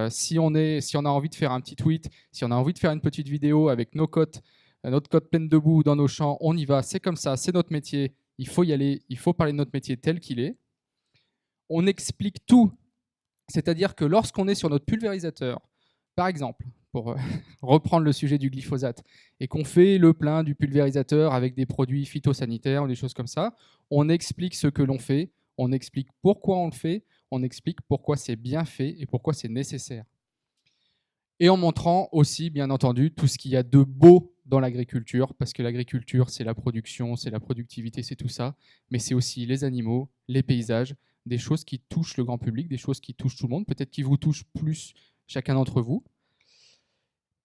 Si on a envie de faire un petit tweet, si on a envie de faire une petite vidéo avec notre côte pleine de boue dans nos champs, on y va, c'est comme ça, c'est notre métier, il faut y aller, il faut parler de notre métier tel qu'il est. On explique tout, c'est-à-dire que lorsqu'on est sur notre pulvérisateur, par exemple, pour reprendre le sujet du glyphosate, et qu'on fait le plein du pulvérisateur avec des produits phytosanitaires ou des choses comme ça, on explique ce que l'on fait, on explique pourquoi on le fait, on explique pourquoi c'est bien fait et pourquoi c'est nécessaire. Et en montrant aussi, bien entendu, tout ce qu'il y a de beau dans l'agriculture, parce que l'agriculture, c'est la production, c'est la productivité, c'est tout ça, mais c'est aussi les animaux, les paysages, des choses qui touchent le grand public, des choses qui touchent tout le monde, peut-être qui vous touchent plus chacun d'entre vous.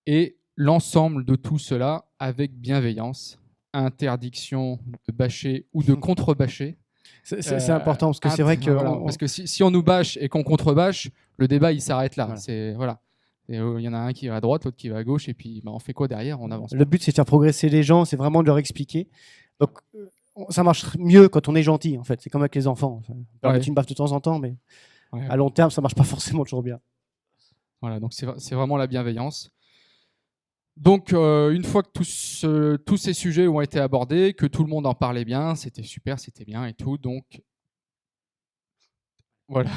Et l'ensemble de tout cela avec bienveillance, interdiction de bâcher ou de contre-bâcher. C'est important parce que c'est vrai que parce que si on nous bâche et qu'on contre-bâche, le débat il s'arrête là. Voilà. Et il y en a un qui va à droite, l'autre qui va à gauche, et puis on fait quoi derrière? On avance. Le but, c'est de faire progresser les gens, c'est vraiment de leur expliquer. Donc, ça marche mieux quand on est gentil, en fait. C'est comme avec les enfants. On peut mettre une baffe de temps en temps, mais à long terme, ça marche pas forcément toujours bien. Voilà, donc c'est vraiment la bienveillance. Donc, une fois que tous ces sujets ont été abordés, que tout le monde en parlait bien, c'était super, c'était bien et tout. Donc, voilà.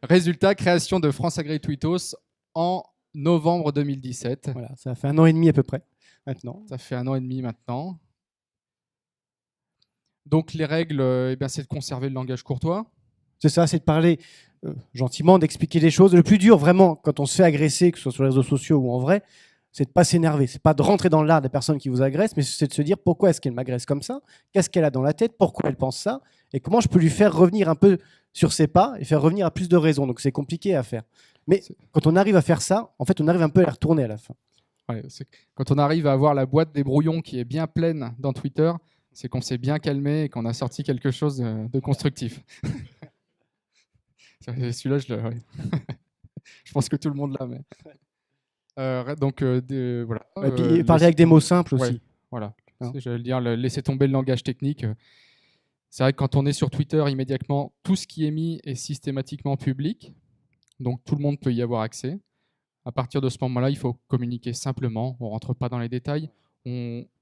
Résultat, création de France Agri Tweetos en novembre 2017. Voilà, ça fait 1 an et demi à peu près maintenant. Ça fait 1 an et demi maintenant. Donc, les règles, c'est de conserver le langage courtois. C'est ça, c'est de parler gentiment, d'expliquer les choses. Le plus dur, vraiment, quand on se fait agresser, que ce soit sur les réseaux sociaux ou en vrai, c'est de ne pas s'énerver. C'est pas de rentrer dans l'art des personnes qui vous agressent, mais c'est de se dire pourquoi est-ce qu'elle m'agresse comme ça, qu'est-ce qu'elle a dans la tête, pourquoi elle pense ça, et comment je peux lui faire revenir un peu sur ses pas et faire revenir à plus de raison. Donc c'est compliqué à faire. Mais quand on arrive à faire ça, en fait, on arrive un peu à les retourner à la fin. Ouais, quand on arrive à avoir la boîte des brouillons qui est bien pleine dans Twitter, c'est qu'on s'est bien calmé et qu'on a sorti quelque chose de constructif. Celui-là, je pense que tout le monde l'a. Mais... voilà. Et puis parler avec des mots simples aussi. Ouais, voilà. J'allais dire, laisser tomber le langage technique. C'est vrai que quand on est sur Twitter, immédiatement, tout ce qui est mis est systématiquement public. Donc tout le monde peut y avoir accès. À partir de ce moment-là, il faut communiquer simplement. On ne rentre pas dans les détails.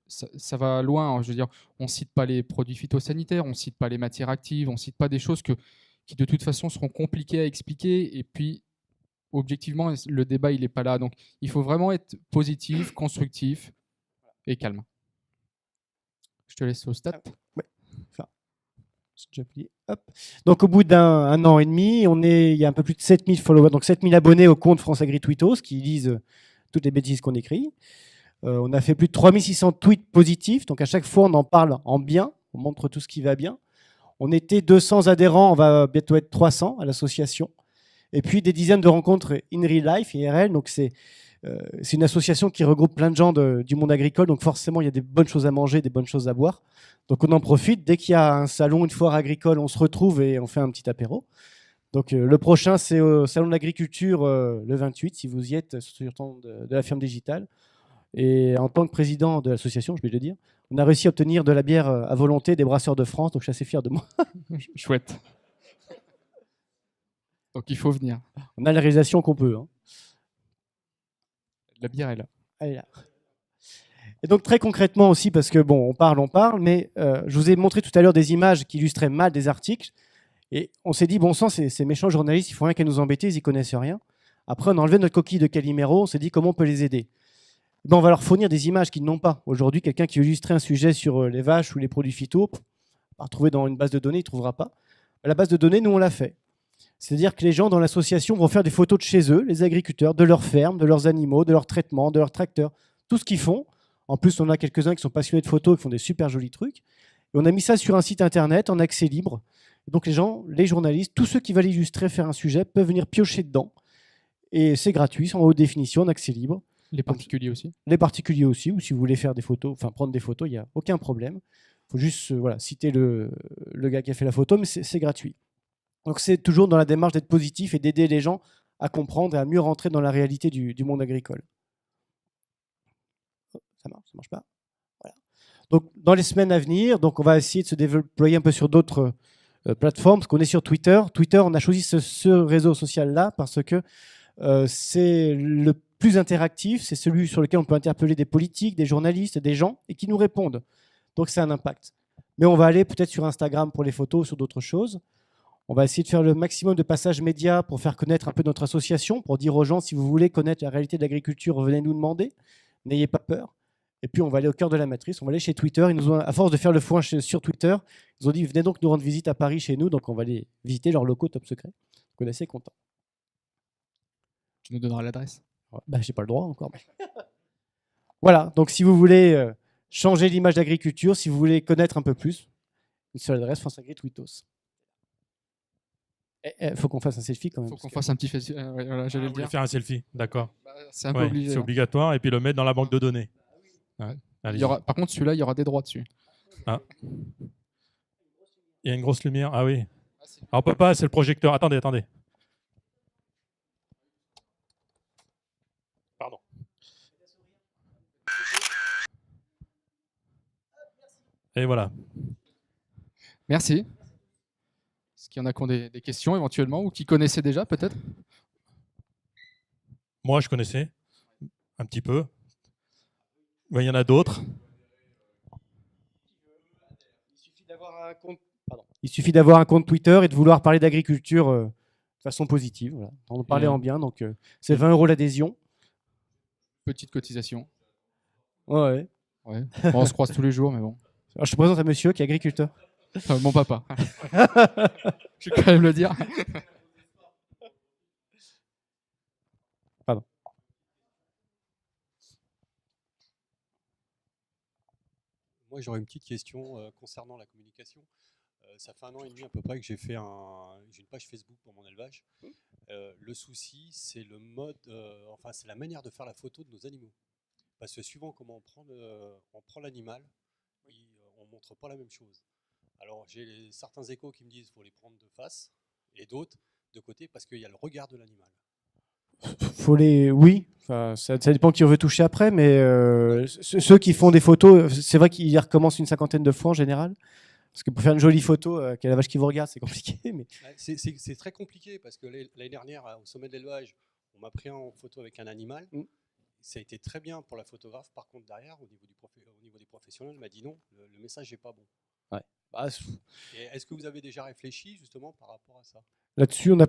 Ça va loin. Hein, je veux dire, on ne cite pas les produits phytosanitaires, on ne cite pas les matières actives, on ne cite pas des choses qui de toute façon seront compliquées à expliquer. Et puis, objectivement, le débat, il n'est pas là. Donc, il faut vraiment être positif, constructif et calme. Je te laisse au stade. Ouais. Hop. Donc, au bout d'un an et demi, il y a un peu plus de 7000 followers, donc 7000 abonnés au compte France Agri Tweetos qui lisent toutes les bêtises qu'on écrit. On a fait plus de 3600 tweets positifs, donc à chaque fois, on en parle en bien, on montre tout ce qui va bien. On était 200 adhérents, on va bientôt être 300 à l'association. Et puis des dizaines de rencontres in real life, IRL. Donc c'est une association qui regroupe plein de gens du monde agricole. Donc forcément, il y a des bonnes choses à manger, des bonnes choses à boire. Donc on en profite. Dès qu'il y a un salon, une foire agricole, on se retrouve et on fait un petit apéro. Donc le prochain, c'est au Salon de l'Agriculture le 28, si vous y êtes, sur le temps de la firme digitale. Et en tant que président de l'association, je vais le dire, on a réussi à obtenir de la bière à volonté des Brasseurs de France. Donc je suis assez fier de moi. Chouette. Donc il faut venir. On a la réalisation qu'on peut. Hein. La bière est là. Elle est là. Et donc très concrètement aussi, parce que bon, on parle, mais je vous ai montré tout à l'heure des images qui illustraient mal des articles. Et on s'est dit, bon sang, ces méchants journalistes, ils font rien qu'à nous embêter, ils y connaissent rien. Après, on a enlevé notre coquille de Calimero, on s'est dit comment on peut les aider. Ben, on va leur fournir des images qu'ils n'ont pas. Aujourd'hui, quelqu'un qui illustrait un sujet sur les vaches ou les produits phyto, à retrouver dans une base de données, il ne trouvera pas. La base de données, nous, on l'a fait. C'est-à-dire que les gens dans l'association vont faire des photos de chez eux, les agriculteurs, de leurs fermes, de leurs animaux, de leurs traitements, de leurs tracteurs, tout ce qu'ils font. En plus, on a quelques-uns qui sont passionnés de photos et qui font des super jolis trucs. Et on a mis ça sur un site internet en accès libre. Et donc les gens, les journalistes, tous ceux qui veulent illustrer, faire un sujet, peuvent venir piocher dedans. Et c'est gratuit, c'est en haute définition, en accès libre. Les particuliers aussi. Les particuliers aussi, ou si vous voulez faire des photos, enfin prendre des photos, il n'y a aucun problème. Il faut juste citer le gars qui a fait la photo, mais c'est gratuit. Donc c'est toujours dans la démarche d'être positif et d'aider les gens à comprendre et à mieux rentrer dans la réalité du monde agricole. Ça marche pas. Voilà. Donc dans les semaines à venir, donc on va essayer de se déployer un peu sur d'autres plateformes, parce qu'on est sur Twitter. Twitter, on a choisi ce réseau social-là parce que c'est le plus interactif, c'est celui sur lequel on peut interpeller des politiques, des journalistes, des gens, et qui nous répondent. Donc c'est un impact. Mais on va aller peut-être sur Instagram pour les photos, sur d'autres choses. On va essayer de faire le maximum de passages médias pour faire connaître un peu notre association, pour dire aux gens, si vous voulez connaître la réalité de l'agriculture, venez nous demander, n'ayez pas peur. Et puis on va aller au cœur de la matrice, on va aller chez Twitter. Ils nous ont, à force de faire le foin sur Twitter, ils nous ont dit, venez donc nous rendre visite à Paris chez nous, donc on va aller visiter leurs locaux top secret. Donc on est assez contents. Tu nous donneras l'adresse. Ben, j'ai pas le droit encore. Voilà, donc si vous voulez changer l'image d'agriculture, si vous voulez connaître un peu plus, une seule adresse, France Agri Tweetos. Il faut qu'on fasse un selfie quand même. Il faut qu'on fasse un petit selfie. Voilà, j'allais le dire. Faire un selfie, d'accord. C'est un peu obligé. C'est obligatoire, et puis le mettre dans la banque de données. Ouais. Allez-y. Par contre, celui-là, il y aura des droits dessus. Ah. Il y a une grosse lumière. Ah oui. Alors, on peut pas, c'est le projecteur. Attendez. Pardon. Et voilà. Merci. Est-ce qu'il y en a qui ont des questions éventuellement ou qui connaissaient déjà peut-être? Moi, je connaissais un petit peu. Mais il y en a d'autres. Il suffit d'avoir un compte Twitter et de vouloir parler d'agriculture de façon positive. Voilà. On en parlait en bien, donc c'est 20 € l'adhésion. Petite cotisation. Ouais. Ouais. Bon, on se croise tous les jours, mais bon. Alors, je te présente un monsieur qui est agriculteur. Mon papa. Je vais quand même le dire. Pardon. Moi, j'aurais une petite question concernant la communication. Ça fait 1 an et demi à peu près que j'ai une page Facebook pour mon élevage. Le souci, c'est le mode, c'est la manière de faire la photo de nos animaux. Parce que suivant comment on prend l'animal, on ne montre pas la même chose. Alors j'ai certains échos qui me disent qu'il faut les prendre de face et d'autres de côté parce qu'il y a le regard de l'animal. Oui, ça dépend qui on veut toucher après, mais ceux qui font des photos, c'est vrai qu'ils y recommencent une 50aine de fois en général. Parce que pour faire une jolie photo, qu'il y a la vache qui vous regarde, c'est compliqué. Mais... C'est très compliqué parce que l'année dernière, au sommet de l'élevage, on m'a pris en photo avec un animal. Ça a été très bien pour la photographe. Par contre, derrière, au niveau des professionnels, elle m'a dit non, le message n'est pas bon. Ouais. Est-ce que vous avez déjà réfléchi justement par rapport à ça? Là-dessus, on n'a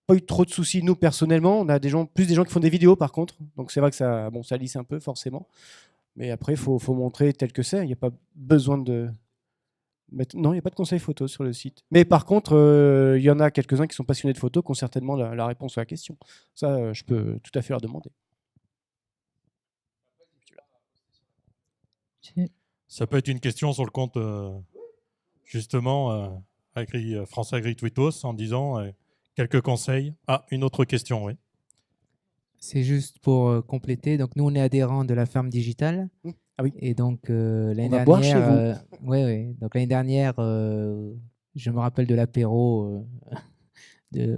pas eu trop de soucis, nous, personnellement. On a plus des gens qui font des vidéos, par contre. Donc, c'est vrai que ça lisse un peu, forcément. Mais après, il faut montrer tel que c'est. Il n'y a pas besoin de... Non, il n'y a pas de conseil photo sur le site. Mais par contre, il y en a quelques-uns qui sont passionnés de photos, qui ont certainement la réponse à la question. Ça, je peux tout à fait leur demander. Ça peut être une question sur le compte, justement, France Agri Twittos, en disant quelques conseils. Ah, une autre question, oui. C'est juste pour compléter. Donc, nous, on est adhérents de la ferme digitale. Ah oui. Et donc, l'année dernière, boire chez vous. Ouais. Donc, l'année dernière, je me rappelle de l'apéro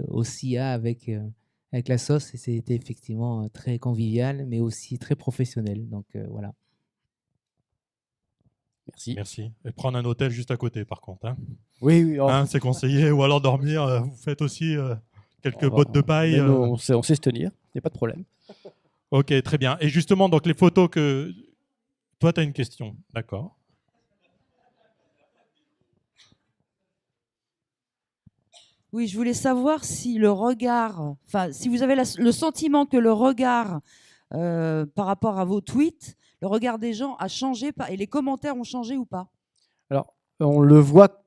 au CIA avec la sauce. Et c'était effectivement très convivial, mais aussi très professionnel. Donc, voilà. Merci. Et prendre un hôtel juste à côté, par contre. Hein. Oui. C'est conseillé. Ou alors dormir. Vous faites aussi quelques bottes de paille. On sait se tenir. Il n'y a pas de problème. Ok, très bien. Et justement, donc les photos que... Toi, tu as une question. D'accord. Oui, je voulais savoir si le regard... si vous avez le sentiment que le regard, par rapport à vos tweets, le regard des gens a changé et les commentaires ont changé ou pas? Alors, on le voit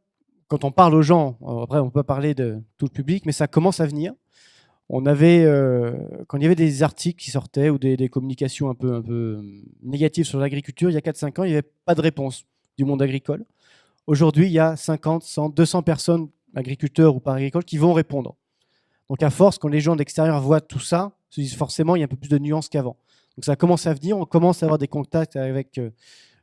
quand on parle aux gens. Après, on peut parler de tout le public, mais ça commence à venir. On avait, quand il y avait des articles qui sortaient ou des communications un peu négatives sur l'agriculture, il y a 4-5 ans, il n'y avait pas de réponse du monde agricole. Aujourd'hui, il y a 50, 100, 200 personnes, agriculteurs ou pas agricoles, qui vont répondre. Donc à force, quand les gens d'extérieur voient tout ça, se disent forcément il y a un peu plus de nuances qu'avant. Donc ça commence à venir, on commence à avoir des contacts avec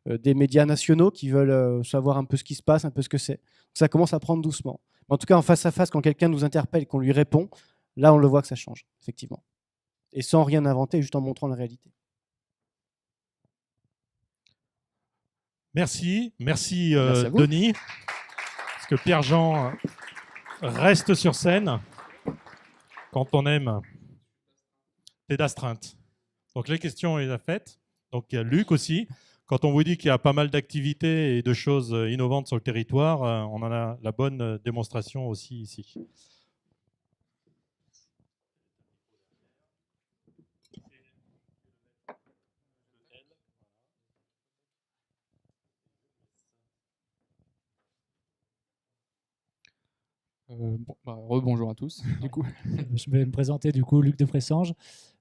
des médias nationaux qui veulent savoir un peu ce qui se passe, un peu ce que c'est. Donc ça commence à prendre doucement. Mais en tout cas, en face à face, quand quelqu'un nous interpelle, qu'on lui répond, là, on le voit que ça change, effectivement. Et sans rien inventer, juste en montrant la réalité. Merci Denis. Parce que Pierre-Jean reste sur scène quand on aime. T'es d'astreinte. Donc les questions, il a faites. Donc il y a Luc aussi. Quand on vous dit qu'il y a pas mal d'activités et de choses innovantes sur le territoire, on en a la bonne démonstration aussi ici. Rebonjour à tous. Du coup. Je vais me présenter, du coup, Luc de Fressanges.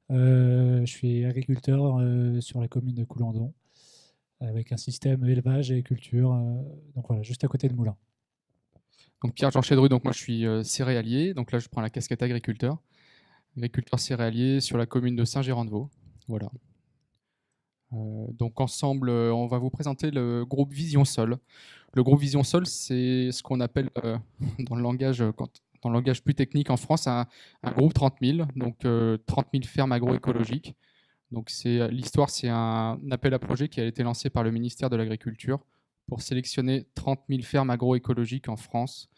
Je suis agriculteur sur la commune de Coulandon, avec un système élevage et culture, donc voilà, juste à côté de Moulins. Donc Pierre-Jean Chedru, donc moi je suis céréalier, donc là je prends la casquette agriculteur céréalier sur la commune de Saint-Gérand-de-Vaux. Voilà. Donc ensemble, on va vous présenter le groupe Vision Sol. Le groupe Vision Sol, c'est ce qu'on appelle dans le langage plus technique en France un groupe 30 000, donc 30 000 fermes agroécologiques. Donc l'histoire, c'est un appel à projet qui a été lancé par le ministère de l'Agriculture pour sélectionner 30 000 fermes agroécologiques en France.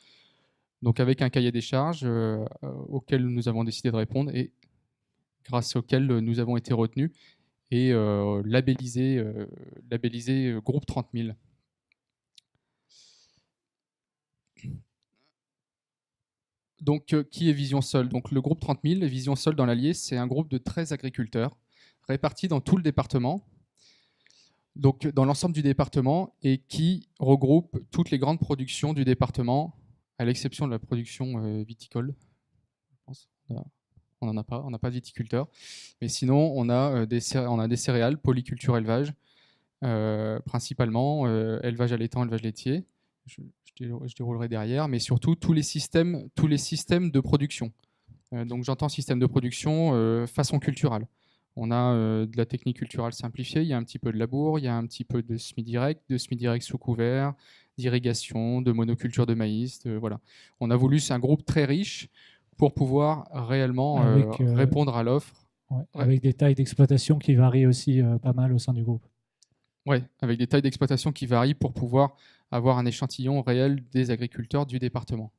Donc avec un cahier des charges auquel nous avons décidé de répondre et grâce auquel nous avons été retenus et labellisé groupe 30 000. Donc, qui est Vision Sol? Donc, le groupe 30 000, Vision Sol dans l'Allier, c'est un groupe de 13 agriculteurs répartis dans tout le département, donc dans l'ensemble du département, et qui regroupe toutes les grandes productions du département, à l'exception de la production viticole. Je pense. On n'a pas de viticulteurs. Mais sinon, on a des céréales, polyculture, élevage, principalement, élevage allaitant, élevage laitier. Je déroulerai derrière, mais surtout tous les systèmes de production. Donc j'entends système de production façon culturelle. On a de la technique culturelle simplifiée, il y a un petit peu de labour, il y a un petit peu de semi-direct sous couvert, d'irrigation, de monoculture de maïs. Voilà. On a voulu, c'est un groupe très riche pour pouvoir réellement répondre à l'offre. Ouais, avec des tailles d'exploitation qui varient aussi pas mal au sein du groupe. Oui, avec des tailles d'exploitation qui varient pour pouvoir avoir un échantillon réel des agriculteurs du département.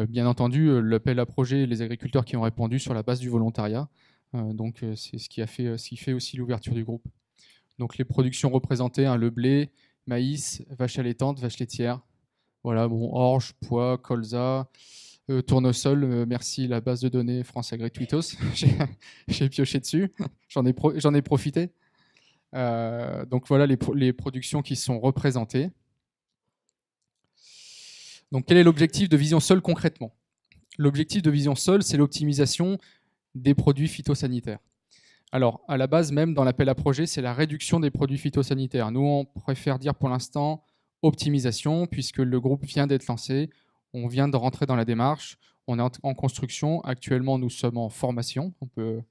Bien entendu, l'appel à projet, les agriculteurs qui ont répondu sur la base du volontariat, donc c'est ce qui fait aussi l'ouverture du groupe. Donc les productions représentées, le blé, maïs, vache allaitante, vache laitière, voilà, orge, pois, colza, tournesol, merci la base de données France AgriTwitos, j'ai pioché dessus, j'en ai profité. Donc voilà les productions qui sont représentées. Donc quel est l'objectif de Vision Sol concrètement? L'objectif de Vision Sol, c'est l'optimisation des produits phytosanitaires. Alors à la base même dans l'appel à projet, c'est la réduction des produits phytosanitaires. Nous on préfère dire pour l'instant optimisation puisque le groupe vient d'être lancé, on vient de rentrer dans la démarche, on est en construction. Actuellement nous sommes en formation, on peut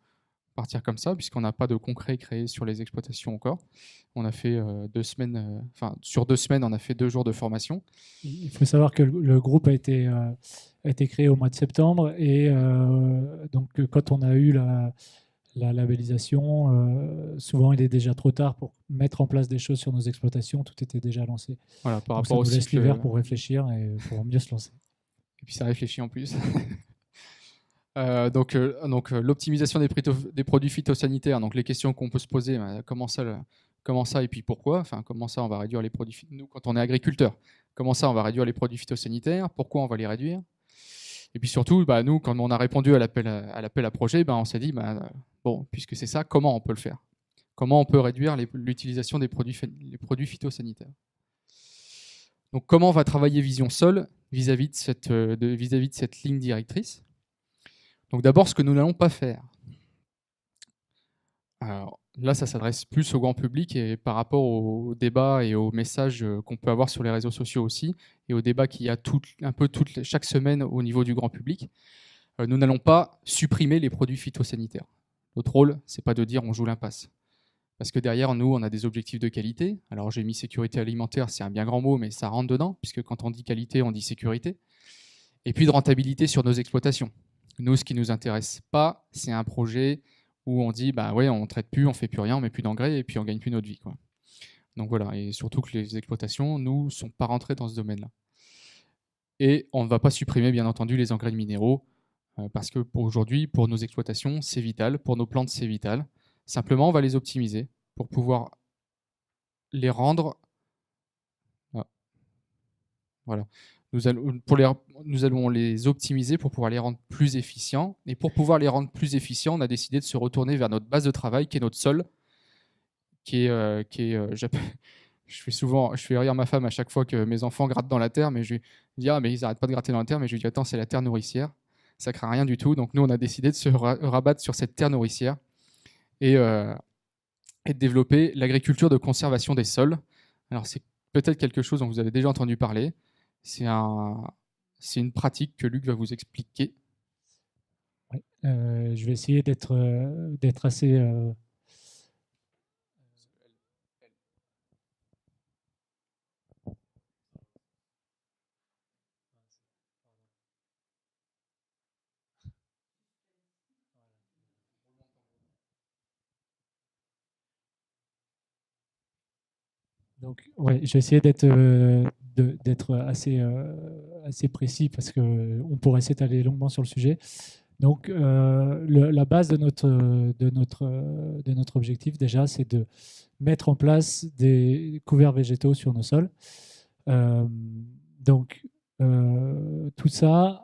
partir comme ça, puisqu'on n'a pas de concret créé sur les exploitations encore. On a fait 2 semaines, sur 2 semaines, on a fait 2 jours de formation. Il faut savoir que le groupe a été créé au mois de septembre, et donc quand on a eu la labellisation, souvent il est déjà trop tard pour mettre en place des choses sur nos exploitations, tout était déjà lancé. Voilà, par donc rapport ça nous au laisse cycle, l'hiver pour réfléchir et pour mieux se lancer. Et puis ça réfléchit en plus. Donc l'optimisation des produits phytosanitaires, donc les questions qu'on peut se poser, comment ça et puis pourquoi, enfin comment ça on va réduire les produits, nous quand on est agriculteur, comment ça on va réduire les produits phytosanitaires, pourquoi on va les réduire, et puis surtout nous quand on a répondu à l'appel à projet, on s'est dit bon, puisque c'est ça, comment on peut le faire, comment on peut réduire l'utilisation des produits phytosanitaires. Donc comment va travailler Vision Sol vis-à-vis de cette ligne directrice? Donc d'abord, ce que nous n'allons pas faire. Alors là, ça s'adresse plus au grand public et par rapport aux débats et aux messages qu'on peut avoir sur les réseaux sociaux aussi, et aux débats qu'il y a chaque semaine au niveau du grand public, nous n'allons pas supprimer les produits phytosanitaires. Notre rôle, c'est pas de dire on joue l'impasse. Parce que derrière, nous, on a des objectifs de qualité. Alors j'ai mis sécurité alimentaire, c'est un bien grand mot, mais ça rentre dedans, puisque quand on dit qualité, on dit sécurité. Et puis de rentabilité sur nos exploitations. Nous, ce qui ne nous intéresse pas, c'est un projet où on dit on ne traite plus, on ne fait plus rien, on ne met plus d'engrais et puis on ne gagne plus notre vie, quoi. Donc voilà, et surtout que les exploitations, nous, ne sont pas rentrées dans ce domaine-là. Et on ne va pas supprimer, bien entendu, les engrais de minéraux, parce que aujourd'hui, pour nos exploitations, c'est vital, pour nos plantes, c'est vital. Simplement, on va les optimiser pour pouvoir les rendre... Voilà. Nous allons les optimiser pour pouvoir les rendre plus efficients. Et pour pouvoir les rendre plus efficients, on a décidé de se retourner vers notre base de travail, qui est notre sol, je fais rire ma femme à chaque fois que mes enfants grattent dans la terre, mais je lui dis mais ils n'arrêtent pas de gratter dans la terre, mais je lui dis attends, c'est la terre nourricière, ça ne craint rien du tout. Donc nous, on a décidé de se rabattre sur cette terre nourricière et de développer l'agriculture de conservation des sols. Alors c'est peut-être quelque chose dont vous avez déjà entendu parler. C'est une pratique que Luc va vous expliquer. Oui, je vais essayer d'être assez Donc, ouais, je vais essayer d'être assez précis parce qu'on pourrait s'étaler longuement sur le sujet. Donc, la base de notre objectif, déjà, c'est de mettre en place des couverts végétaux sur nos sols. Donc, tout ça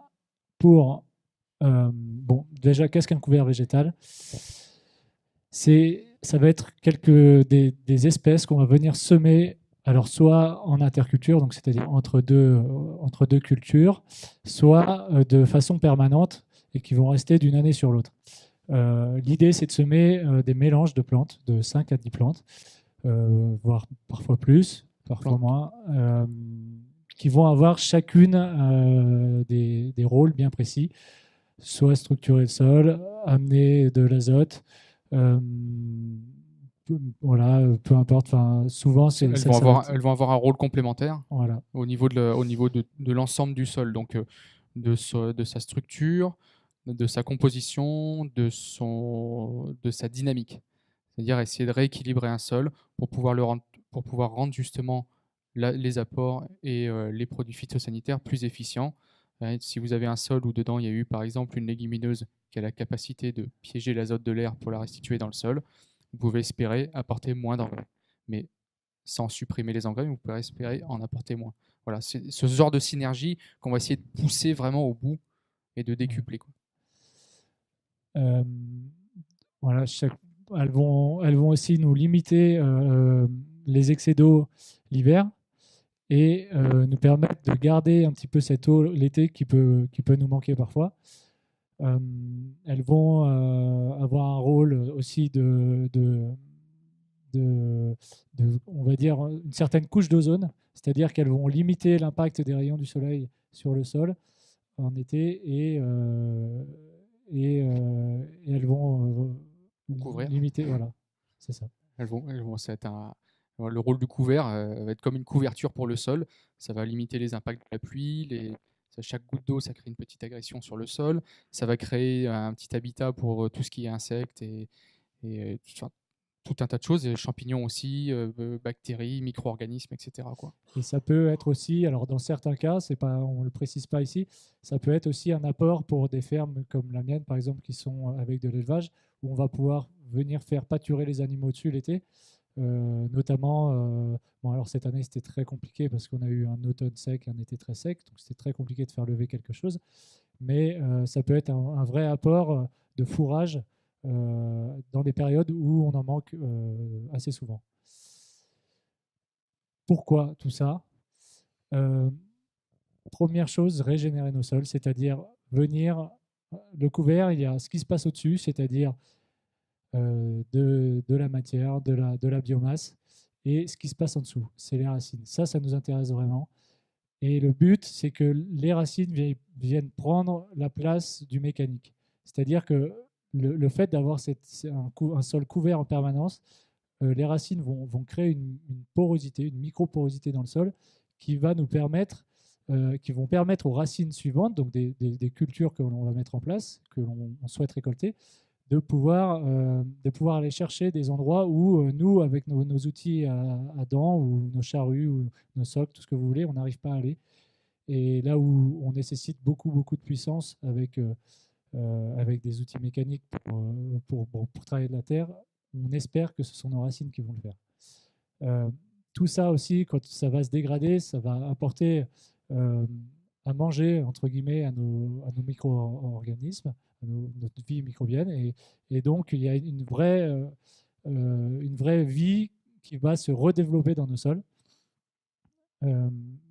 pour... bon, déjà, qu'est-ce qu'un couvert végétal ? Ça va être des espèces qu'on va venir semer, alors soit en interculture, donc c'est-à-dire entre deux cultures, soit de façon permanente et qui vont rester d'une année sur l'autre. L'idée, c'est de semer des mélanges de plantes, de 5 à 10 plantes, voire parfois plus, parfois moins, qui vont avoir chacune des rôles bien précis, soit structurer le sol, amener de l'azote, voilà, peu importe. Souvent, elles vont avoir un rôle complémentaire, voilà, au niveau de l'ensemble du sol, donc de sa structure, de sa composition, de sa dynamique. C'est-à-dire essayer de rééquilibrer un sol pour pouvoir rendre justement les apports et les produits phytosanitaires plus efficients. Si vous avez un sol où dedans il y a eu par exemple une légumineuse qui a la capacité de piéger l'azote de l'air pour la restituer dans le sol, vous pouvez espérer apporter moins d'engrais. Mais sans supprimer les engrais, vous pouvez espérer en apporter moins. Voilà, c'est ce genre de synergie qu'on va essayer de pousser vraiment au bout et de décupler, quoi. Voilà, elles vont aussi nous limiter les excès d'eau l'hiver et nous permettre de garder un petit peu cette eau l'été qui peut nous manquer parfois. Elles vont avoir un rôle aussi on va dire, une certaine couche d'ozone, c'est-à-dire qu'elles vont limiter l'impact des rayons du soleil sur le sol en été et elles vont couvrir. limiter, voilà, c'est ça. Ça va être le rôle du couvert va être comme une couverture pour le sol. Ça va limiter les impacts de la pluie. Chaque goutte d'eau, ça crée une petite agression sur le sol. Ça va créer un petit habitat pour tout ce qui est insectes et tout un tas de choses, et champignons aussi, bactéries, micro-organismes, etc., quoi. Et ça peut être aussi, alors dans certains cas, on ne le précise pas ici, ça peut être aussi un apport pour des fermes comme la mienne, par exemple, qui sont avec de l'élevage, où on va pouvoir venir faire pâturer les animaux dessus l'été. Notamment, bon, alors cette année c'était très compliqué parce qu'on a eu un automne sec, un été très sec, donc c'était très compliqué de faire lever quelque chose, mais ça peut être un vrai apport de fourrage dans des périodes où on en manque assez souvent. Pourquoi tout ça ? Première chose, régénérer nos sols, c'est-à-dire le couvert, il y a ce qui se passe au-dessus, c'est-à-dire de la matière, de la biomasse, et ce qui se passe en dessous, c'est les racines. Ça nous intéresse vraiment. Et le but, c'est que les racines viennent prendre la place du mécanique. C'est-à-dire que le fait d'avoir un sol couvert en permanence, les racines vont créer une porosité, une micro-porosité dans le sol qui vont permettre aux racines suivantes, donc des cultures que l'on va mettre en place, que l'on souhaite récolter, de pouvoir aller chercher des endroits où nous, avec nos outils à dents ou nos charrues ou nos socles, tout ce que vous voulez, on n'arrive pas à aller. Et là où on nécessite beaucoup de puissance avec des outils mécaniques pour travailler de la terre, on espère que ce sont nos racines qui vont le faire. Tout ça aussi, quand ça va se dégrader, ça va apporter à manger, entre guillemets, à nos micro-organismes, à notre vie microbienne. Et donc, il y a une vraie vie qui va se redévelopper dans nos sols.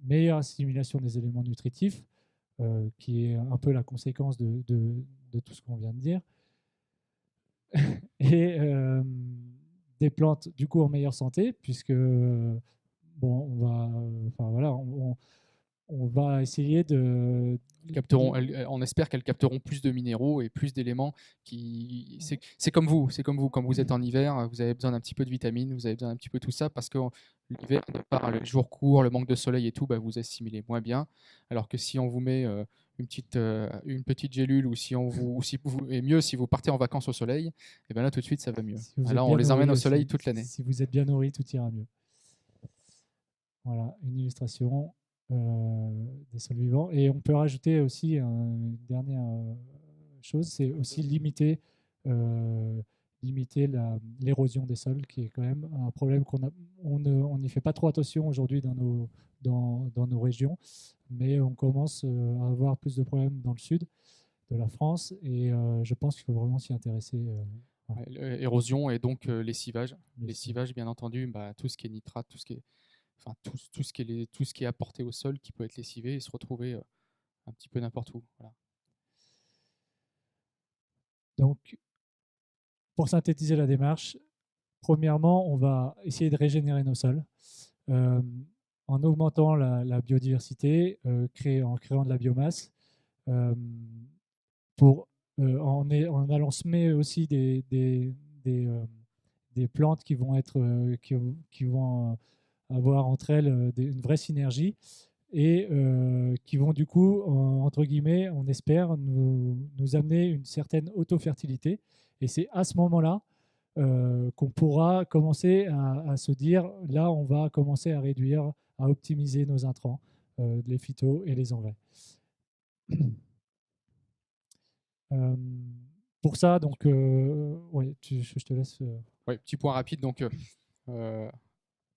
Meilleure assimilation des éléments nutritifs, qui est un peu la conséquence de tout ce qu'on vient de dire. Et des plantes, du coup, en meilleure santé, puisque on va essayer de... On espère qu'elles capteront plus de minéraux et plus d'éléments. C'est comme vous, quand vous êtes en hiver, vous avez besoin d'un petit peu de vitamines, vous avez besoin d'un petit peu de tout ça, parce que l'hiver, de par les jours courts, le manque de soleil et tout, vous assimilez moins bien. Alors que si on vous met une petite gélule, ou et mieux si vous partez en vacances au soleil, et là tout de suite ça va mieux. Si là on les emmène au soleil toute l'année. Si vous êtes bien nourri, tout ira mieux. Voilà, une illustration des sols vivants. Et on peut rajouter aussi une dernière chose, c'est aussi limiter l'érosion des sols, qui est quand même un problème on n'y fait pas trop attention aujourd'hui dans nos régions, mais on commence à avoir plus de problèmes dans le sud de la France, et je pense qu'il faut vraiment s'y intéresser. Ouais, érosion et donc lessivage. Lessivage, bien entendu, tout ce qui est nitrate, tout ce qui est apporté au sol qui peut être lessivé et se retrouver un petit peu n'importe où. Voilà. Donc, pour synthétiser la démarche, premièrement, on va essayer de régénérer nos sols en augmentant la biodiversité, en créant de la biomasse, en allant semer aussi des plantes qui vont avoir entre elles une vraie synergie et qui vont du coup, entre guillemets, on espère, nous amener une certaine autofertilité. Et c'est à ce moment-là qu'on pourra commencer à se dire, là, on va commencer à réduire, à optimiser nos intrants, les phytos et les engrais. Pour ça, donc, ouais, je te laisse. Ouais, petit point rapide. Donc,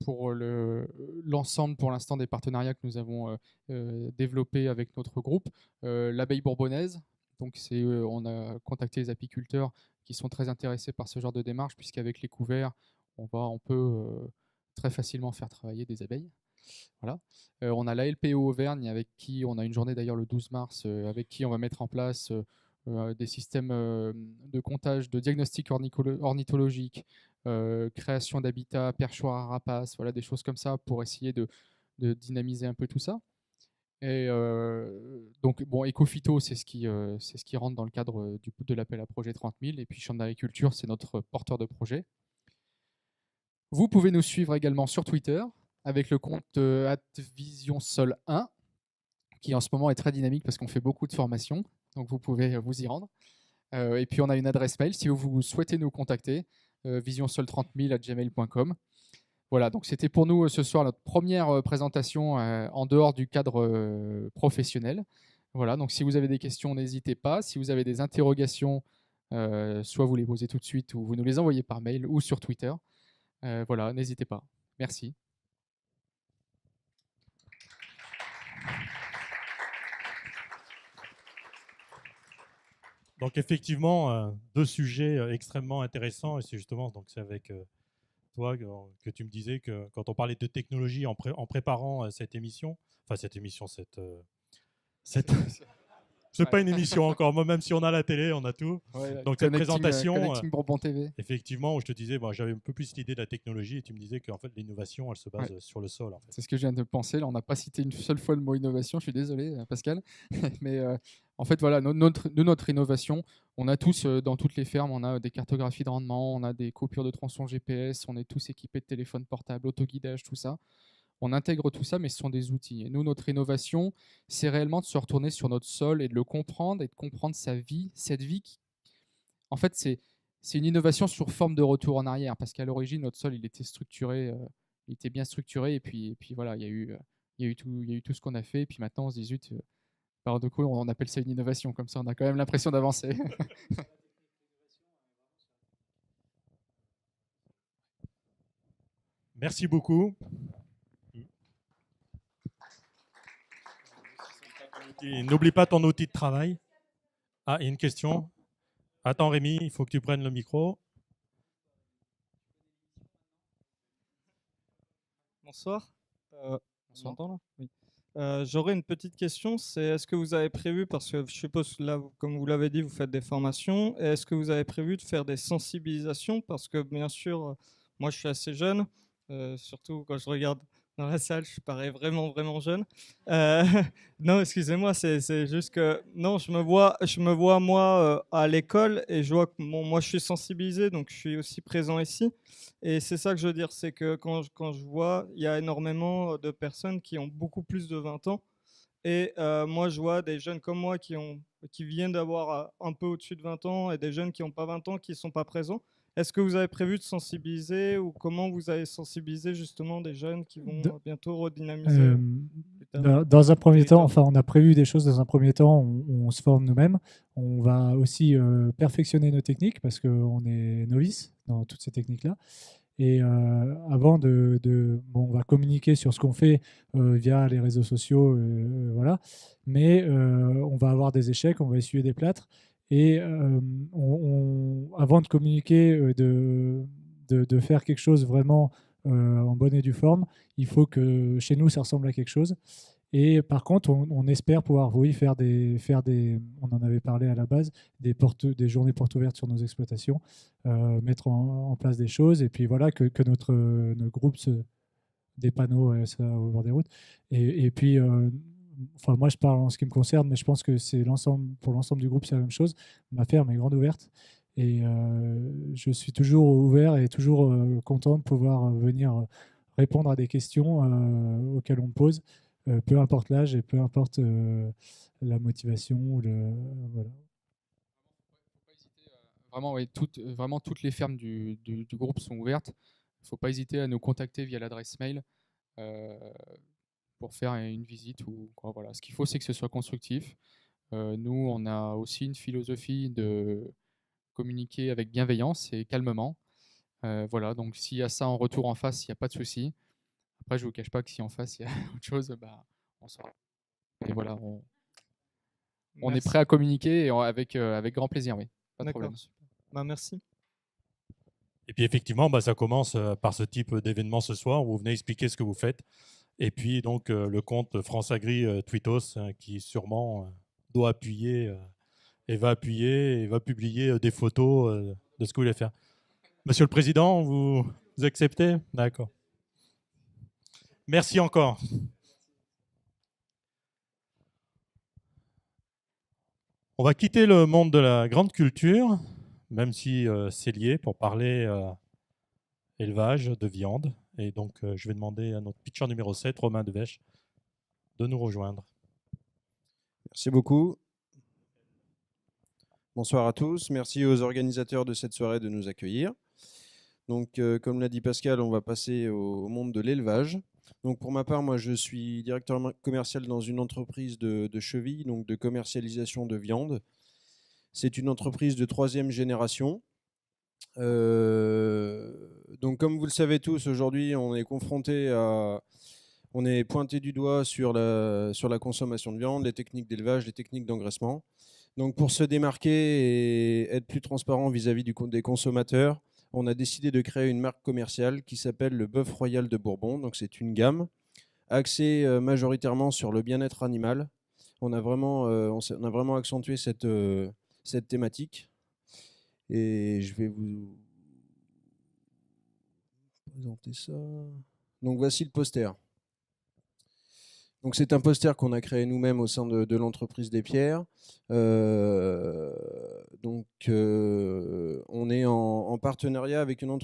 pour l'ensemble, pour l'instant, des partenariats que nous avons développés avec notre groupe, l'abeille bourbonnaise. Donc, on a contacté les apiculteurs qui sont très intéressés par ce genre de démarche, puisqu'avec les couverts, on peut très facilement faire travailler des abeilles. Voilà. On a la LPO Auvergne, avec qui on a une journée d'ailleurs le 12 mars, avec qui on va mettre en place des systèmes de comptage, de diagnostic ornithologique, création d'habitats, perchoirs à rapaces, voilà, des choses comme ça pour essayer de dynamiser un peu tout ça. Et donc, bon, Ecophyto, c'est ce qui rentre dans le cadre de l'appel à projet 30 000. Et puis, Chambre d'agriculture, c'est notre porteur de projet. Vous pouvez nous suivre également sur Twitter avec le compte @visionsol1, qui en ce moment est très dynamique parce qu'on fait beaucoup de formations. Donc, vous pouvez vous y rendre. Et puis, on a une adresse mail si vous souhaitez nous contacter, visionsol30000@gmail.com. Voilà, donc c'était pour nous ce soir notre première présentation en dehors du cadre professionnel. Voilà, donc si vous avez des questions, n'hésitez pas. Si vous avez des interrogations, soit vous les posez tout de suite ou vous nous les envoyez par mail ou sur Twitter. Voilà, n'hésitez pas. Merci. Donc effectivement, deux sujets extrêmement intéressants, et c'est justement c'est avec toi que tu me disais que quand on parlait de technologie en préparant cette émission, c'est pas une émission encore, moi même si on a la télé, on a tout. Ouais, donc cette présentation, Connecting Bourbon TV. effectivement, où je te disais, j'avais un peu plus l'idée de la technologie et tu me disais qu'en fait l'innovation, elle se base sur le sol. En fait. C'est ce que je viens de penser. Là, on n'a pas cité une seule fois le mot innovation. Je suis désolé, Pascal. Mais en fait, voilà, notre innovation, on a tous, dans toutes les fermes, on a des cartographies de rendement, on a des coupures de tronçons GPS, on est tous équipés de téléphones portables, autoguidage, tout ça. On intègre tout ça, mais ce sont des outils. Et nous, notre innovation, c'est réellement de se retourner sur notre sol et de le comprendre et de comprendre sa vie, cette vie qui... En fait, c'est une innovation sur forme de retour en arrière, parce qu'à l'origine, notre sol, il était structuré, il était bien structuré, et puis voilà, il y a eu tout ce qu'on a fait, et puis maintenant, on se dit, zut, par de coup, on appelle ça une innovation, comme ça, on a quand même l'impression d'avancer. Merci beaucoup. N'oublie pas ton outil de travail. Ah, il y a une question. Attends Rémi, il faut que tu prennes le micro. Bonsoir. On s'entend là ? Oui. J'aurais une petite question, c'est est-ce que vous avez prévu, parce que je suppose là, comme vous l'avez dit, vous faites des formations, est-ce que vous avez prévu de faire des sensibilisations ? Parce que bien sûr, moi je suis assez jeune, surtout quand je regarde dans la salle, je parais vraiment, vraiment jeune. Non, excusez-moi, c'est juste que non, je me vois moi à l'école et je vois que moi je suis sensibilisé, donc je suis aussi présent ici. Et c'est ça que je veux dire, c'est que quand je vois, il y a énormément de personnes qui ont beaucoup plus de 20 ans. Et moi, je vois des jeunes comme moi qui viennent d'avoir un peu au-dessus de 20 ans et des jeunes qui n'ont pas 20 ans qui ne sont pas présents. Est-ce que vous avez prévu de sensibiliser ou comment vous avez sensibilisé justement des jeunes qui vont bientôt redynamiser Dans un premier temps, enfin, on a prévu des choses dans un premier temps, on se forme nous-mêmes. On va aussi perfectionner nos techniques parce qu'on est novice dans toutes ces techniques-là. Et avant bon, on va communiquer sur ce qu'on fait via les réseaux sociaux, voilà. Mais on va avoir des échecs, on va essuyer des plâtres. Et avant de communiquer, de faire quelque chose vraiment en bonne et due forme, il faut que chez nous, ça ressemble à quelque chose. Et par contre, on espère pouvoir, oui, faire des, on en avait parlé à la base, des journées portes ouvertes sur nos exploitations, mettre en place des choses, et puis voilà, que notre groupe, des panneaux ça, au bord des routes. Et puis, enfin, moi, je parle en ce qui me concerne, mais je pense que c'est pour l'ensemble du groupe, c'est la même chose. Ma ferme est grande ouverte, et je suis toujours ouvert et toujours content de pouvoir venir répondre à des questions auxquelles on me pose. Peu importe l'âge et peu importe la motivation. Voilà. Vraiment, oui, vraiment toutes les fermes du groupe sont ouvertes. Il ne faut pas hésiter à nous contacter via l'adresse mail pour faire une visite. Voilà. Ce qu'il faut, c'est que ce soit constructif. Nous, on a aussi une philosophie de communiquer avec bienveillance et calmement. Voilà, donc s'il y a ça en retour en face, il n'y a pas de souci. Après, je ne vous cache pas que si en face, il y a autre chose, bah, on saura. Et voilà, on est prêt à communiquer et avec grand plaisir, oui. Pas de problème. Bah, merci. Et puis effectivement, bah, ça commence par ce type d'événement ce soir où vous venez expliquer ce que vous faites. Et puis donc le compte France Agri Tweetos qui sûrement doit appuyer et va publier des photos de ce que vous voulez faire. Monsieur le Président, vous acceptez? D'accord. Merci encore. On va quitter le monde de la grande culture, même si c'est lié, pour parler élevage de viande. Et donc, je vais demander à notre pitcher numéro 7, Romain Devèche, de nous rejoindre. Merci beaucoup. Bonsoir à tous. Merci aux organisateurs de cette soirée de nous accueillir. Donc, comme l'a dit Pascal, on va passer au monde de l'élevage. Donc, pour ma part, moi, je suis directeur commercial dans une entreprise de chevilles, donc de commercialisation de viande. C'est une entreprise de 3e génération. Donc, comme vous le savez tous, aujourd'hui, on est pointé du doigt sur la consommation de viande, les techniques d'élevage, les techniques d'engraissement. Donc, pour se démarquer et être plus transparent vis-à-vis des consommateurs, on a décidé de créer une marque commerciale qui s'appelle le Bœuf Royal de Bourbon. Donc, c'est une gamme axée majoritairement sur le bien-être animal. On a vraiment accentué cette thématique. Et je vais vous présenter ça. Donc, voici le poster. Donc, c'est un poster qu'on a créé nous-mêmes au sein de l'entreprise des Pierres. Donc, on est en partenariat avec une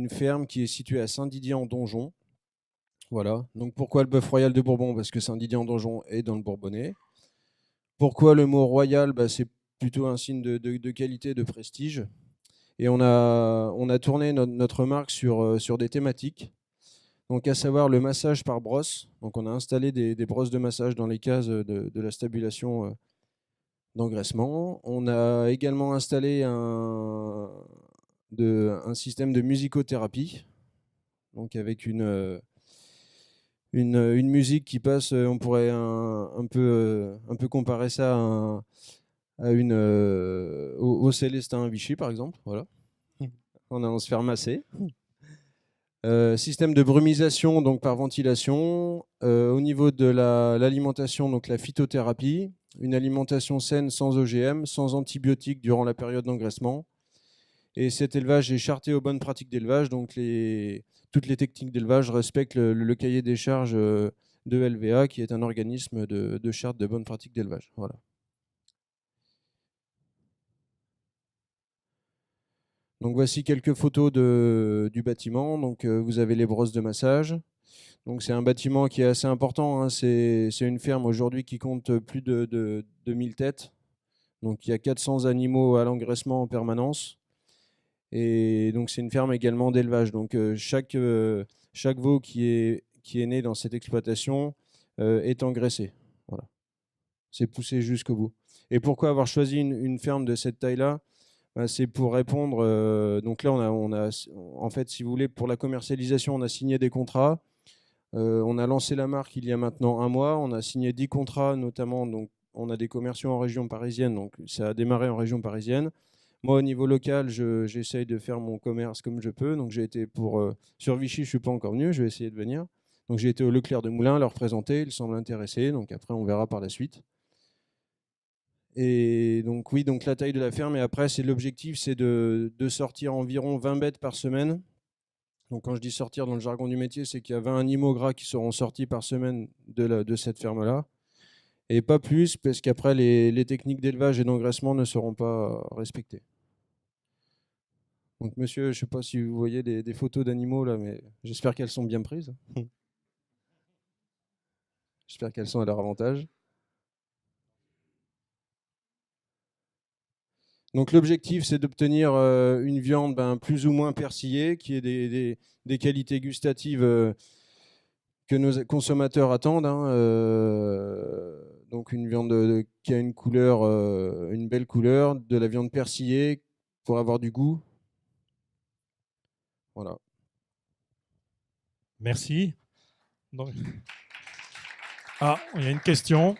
ferme qui est située à Saint-Didier-en-Donjon. Voilà. Donc, pourquoi le Bœuf Royal de Bourbon? Parce que Saint-Didier-en-Donjon est dans le Bourbonnais. Pourquoi le mot royal? C'est plutôt un signe de qualité, de prestige. Et on a tourné notre marque sur des thématiques. Donc, à savoir le massage par brosse. Donc, on a installé des brosses de massage dans les cases de la stabulation d'engraissement. On a également installé un système de musicothérapie. Donc, avec une musique qui passe, on pourrait un peu comparer ça au Célestin Vichy, par exemple. Voilà. On se fait masser. Système de brumisation donc par ventilation. Au niveau de l'alimentation, donc la phytothérapie, une alimentation saine sans OGM, sans antibiotiques durant la période d'engraissement. Et cet élevage est charté aux bonnes pratiques d'élevage. Donc toutes les techniques d'élevage respectent le cahier des charges de LVA, qui est un organisme de charte de bonnes pratiques d'élevage. Voilà. Donc voici quelques photos du bâtiment. Donc vous avez les brosses de massage. Donc c'est un bâtiment qui est assez important, hein. C'est une ferme aujourd'hui qui compte plus de 2000 têtes. Donc il y a 400 animaux à l'engraissement en permanence. Et donc c'est une ferme également d'élevage. Donc chaque veau qui est né dans cette exploitation est engraissé. Voilà. C'est poussé jusqu'au bout. Et pourquoi avoir choisi une ferme de cette taille-là? C'est pour répondre. Donc là, en fait, si vous voulez, pour la commercialisation, on a signé des contrats. On a lancé la marque il y a maintenant 1 mois. On a signé 10 contrats, notamment. Donc, on a des commerciaux en région parisienne. Donc, ça a démarré en région parisienne. Moi, au niveau local, j'essaye de faire mon commerce comme je peux. Donc, j'ai été sur Vichy, je ne suis pas encore venu. Je vais essayer de venir. Donc, j'ai été au Leclerc de Moulins, leur présenter. Ils semblent intéressés. Donc, après, on verra par la suite. Et donc, oui, donc la taille de la ferme. Et après, l'objectif, c'est de sortir environ 20 bêtes par semaine. Donc, quand je dis sortir dans le jargon du métier, c'est qu'il y a 20 animaux gras qui seront sortis par semaine de cette ferme-là. Et pas plus, parce qu'après, les techniques d'élevage et d'engraissement ne seront pas respectées. Donc, monsieur, je ne sais pas si vous voyez des photos d'animaux là, mais j'espère qu'elles sont bien prises. J'espère qu'elles sont à leur avantage. Donc l'objectif, c'est d'obtenir une viande plus ou moins persillée, qui ait des qualités gustatives que nos consommateurs attendent. Donc une viande qui a une couleur, une belle couleur, de la viande persillée pour avoir du goût. Voilà. Merci. Donc... Ah, il y a une question.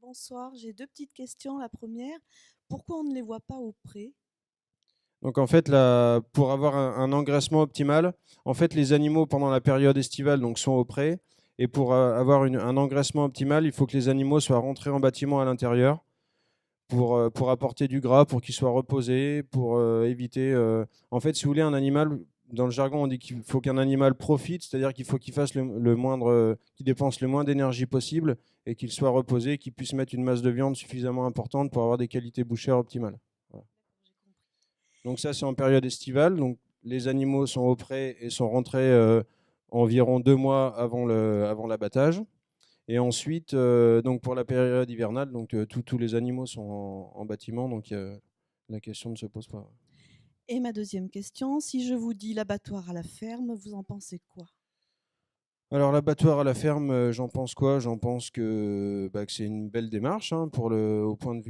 Bonsoir, j'ai 2 petites questions. La première, pourquoi on ne les voit pas au pré? Donc en fait, pour avoir un engraissement optimal, en fait, les animaux pendant la période estivale sont au pré. Et pour avoir un engraissement optimal, il faut que les animaux soient rentrés en bâtiment à l'intérieur pour apporter du gras, pour qu'ils soient reposés, pour éviter... En fait, si vous voulez, un animal, dans le jargon, on dit qu'il faut qu'un animal profite, c'est-à-dire qu'il faut qu'il fasse qu'il dépense le moins d'énergie possible et qu'il soit reposé, qu'il puisse mettre une masse de viande suffisamment importante pour avoir des qualités bouchères optimales. Voilà. Donc ça, c'est en période estivale. Donc les animaux sont au pré et sont rentrés environ 2 mois avant l'abattage. Et ensuite, donc pour la période hivernale, tous les animaux sont en bâtiment, donc la question ne se pose pas. Et ma deuxième question, si je vous dis l'abattoir à la ferme, vous en pensez quoi? Alors l'abattoir à la ferme, j'en pense quoi? J'en pense que c'est une belle démarche au point de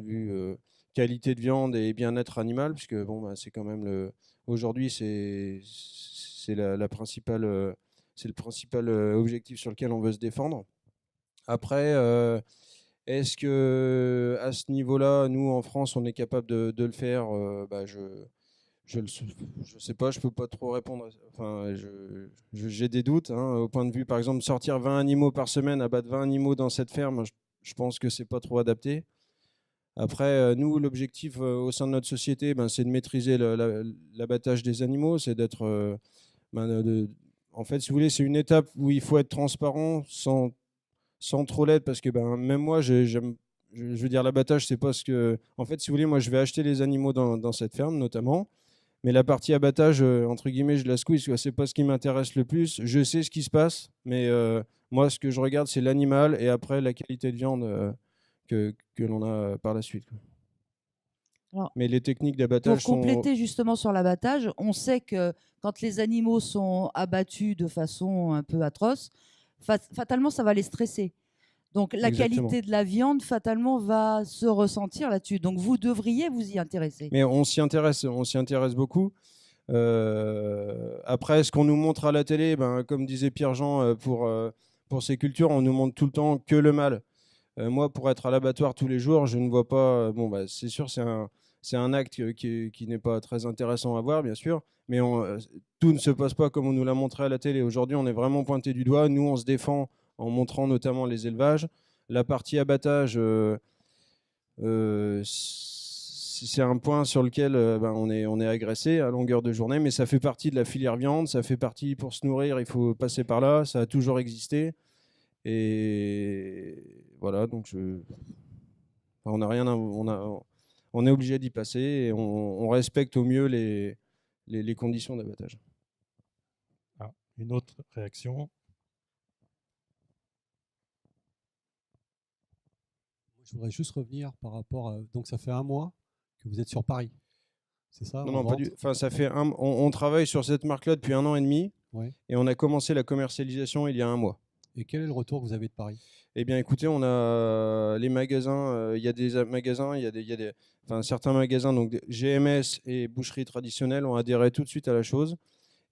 vue qualité de viande et bien-être animal, puisque c'est quand même aujourd'hui c'est la principale, c'est le principal objectif sur lequel on veut se défendre. Après, est-ce que à ce niveau-là, nous en France, on est capable de le faire? Je ne sais pas, je peux pas trop répondre. Enfin, j'ai des doutes. Au point de vue, par exemple, sortir 20 animaux par semaine, abattre 20 animaux dans cette ferme, je pense que c'est pas trop adapté. Après, nous, l'objectif au sein de notre société, c'est de maîtriser l'abattage des animaux, c'est d'être... en fait, si vous voulez, c'est une étape où il faut être transparent sans trop l'être, parce que même moi, je veux dire, l'abattage, c'est pas ce que... En fait, si vous voulez, moi, je vais acheter les animaux dans cette ferme, notamment. Mais la partie abattage, entre guillemets, je la squeeze, c'est pas ce qui m'intéresse le plus. Je sais ce qui se passe, mais moi, ce que je regarde, c'est l'animal et après la qualité de viande que l'on a par la suite. Alors, mais les techniques d'abattage pour compléter justement sur l'abattage, on sait que quand les animaux sont abattus de façon un peu atroce, fatalement, ça va les stresser. Donc la Exactement. qualité de la viande, fatalement, va se ressentir là-dessus. Donc vous devriez vous y intéresser. Mais on s'y intéresse beaucoup. Après, ce qu'on nous montre à la télé, comme disait Pierre-Jean, pour ces cultures, on nous montre tout le temps que le mal. Moi, pour être à l'abattoir tous les jours, je ne vois pas... c'est sûr, c'est un acte qui n'est pas très intéressant à voir, bien sûr, mais tout ne se passe pas comme on nous l'a montré à la télé. Aujourd'hui, on est vraiment pointé du doigt. Nous, on se défend en montrant notamment les élevages. La partie abattage, c'est un point sur lequel on est agressé à longueur de journée, mais ça fait partie de la filière viande, ça fait partie, pour se nourrir, il faut passer par là, ça a toujours existé. Et voilà, donc on n'a rien, on est obligé d'y passer et on respecte au mieux les conditions d'abattage. Ah, une autre réaction? Je voudrais juste revenir par rapport à... Donc ça fait 1 mois que vous êtes sur Paris, c'est ça? Non, pas du... enfin, ça fait on travaille sur cette marque-là depuis 1 an et demi, ouais. Et on a commencé la commercialisation il y a 1 mois. Et quel est le retour que vous avez de Paris? Eh bien, écoutez, on a les magasins, il y a des magasins, enfin, certains magasins, donc GMS et boucheries traditionnelles, ont adhéré tout de suite à la chose.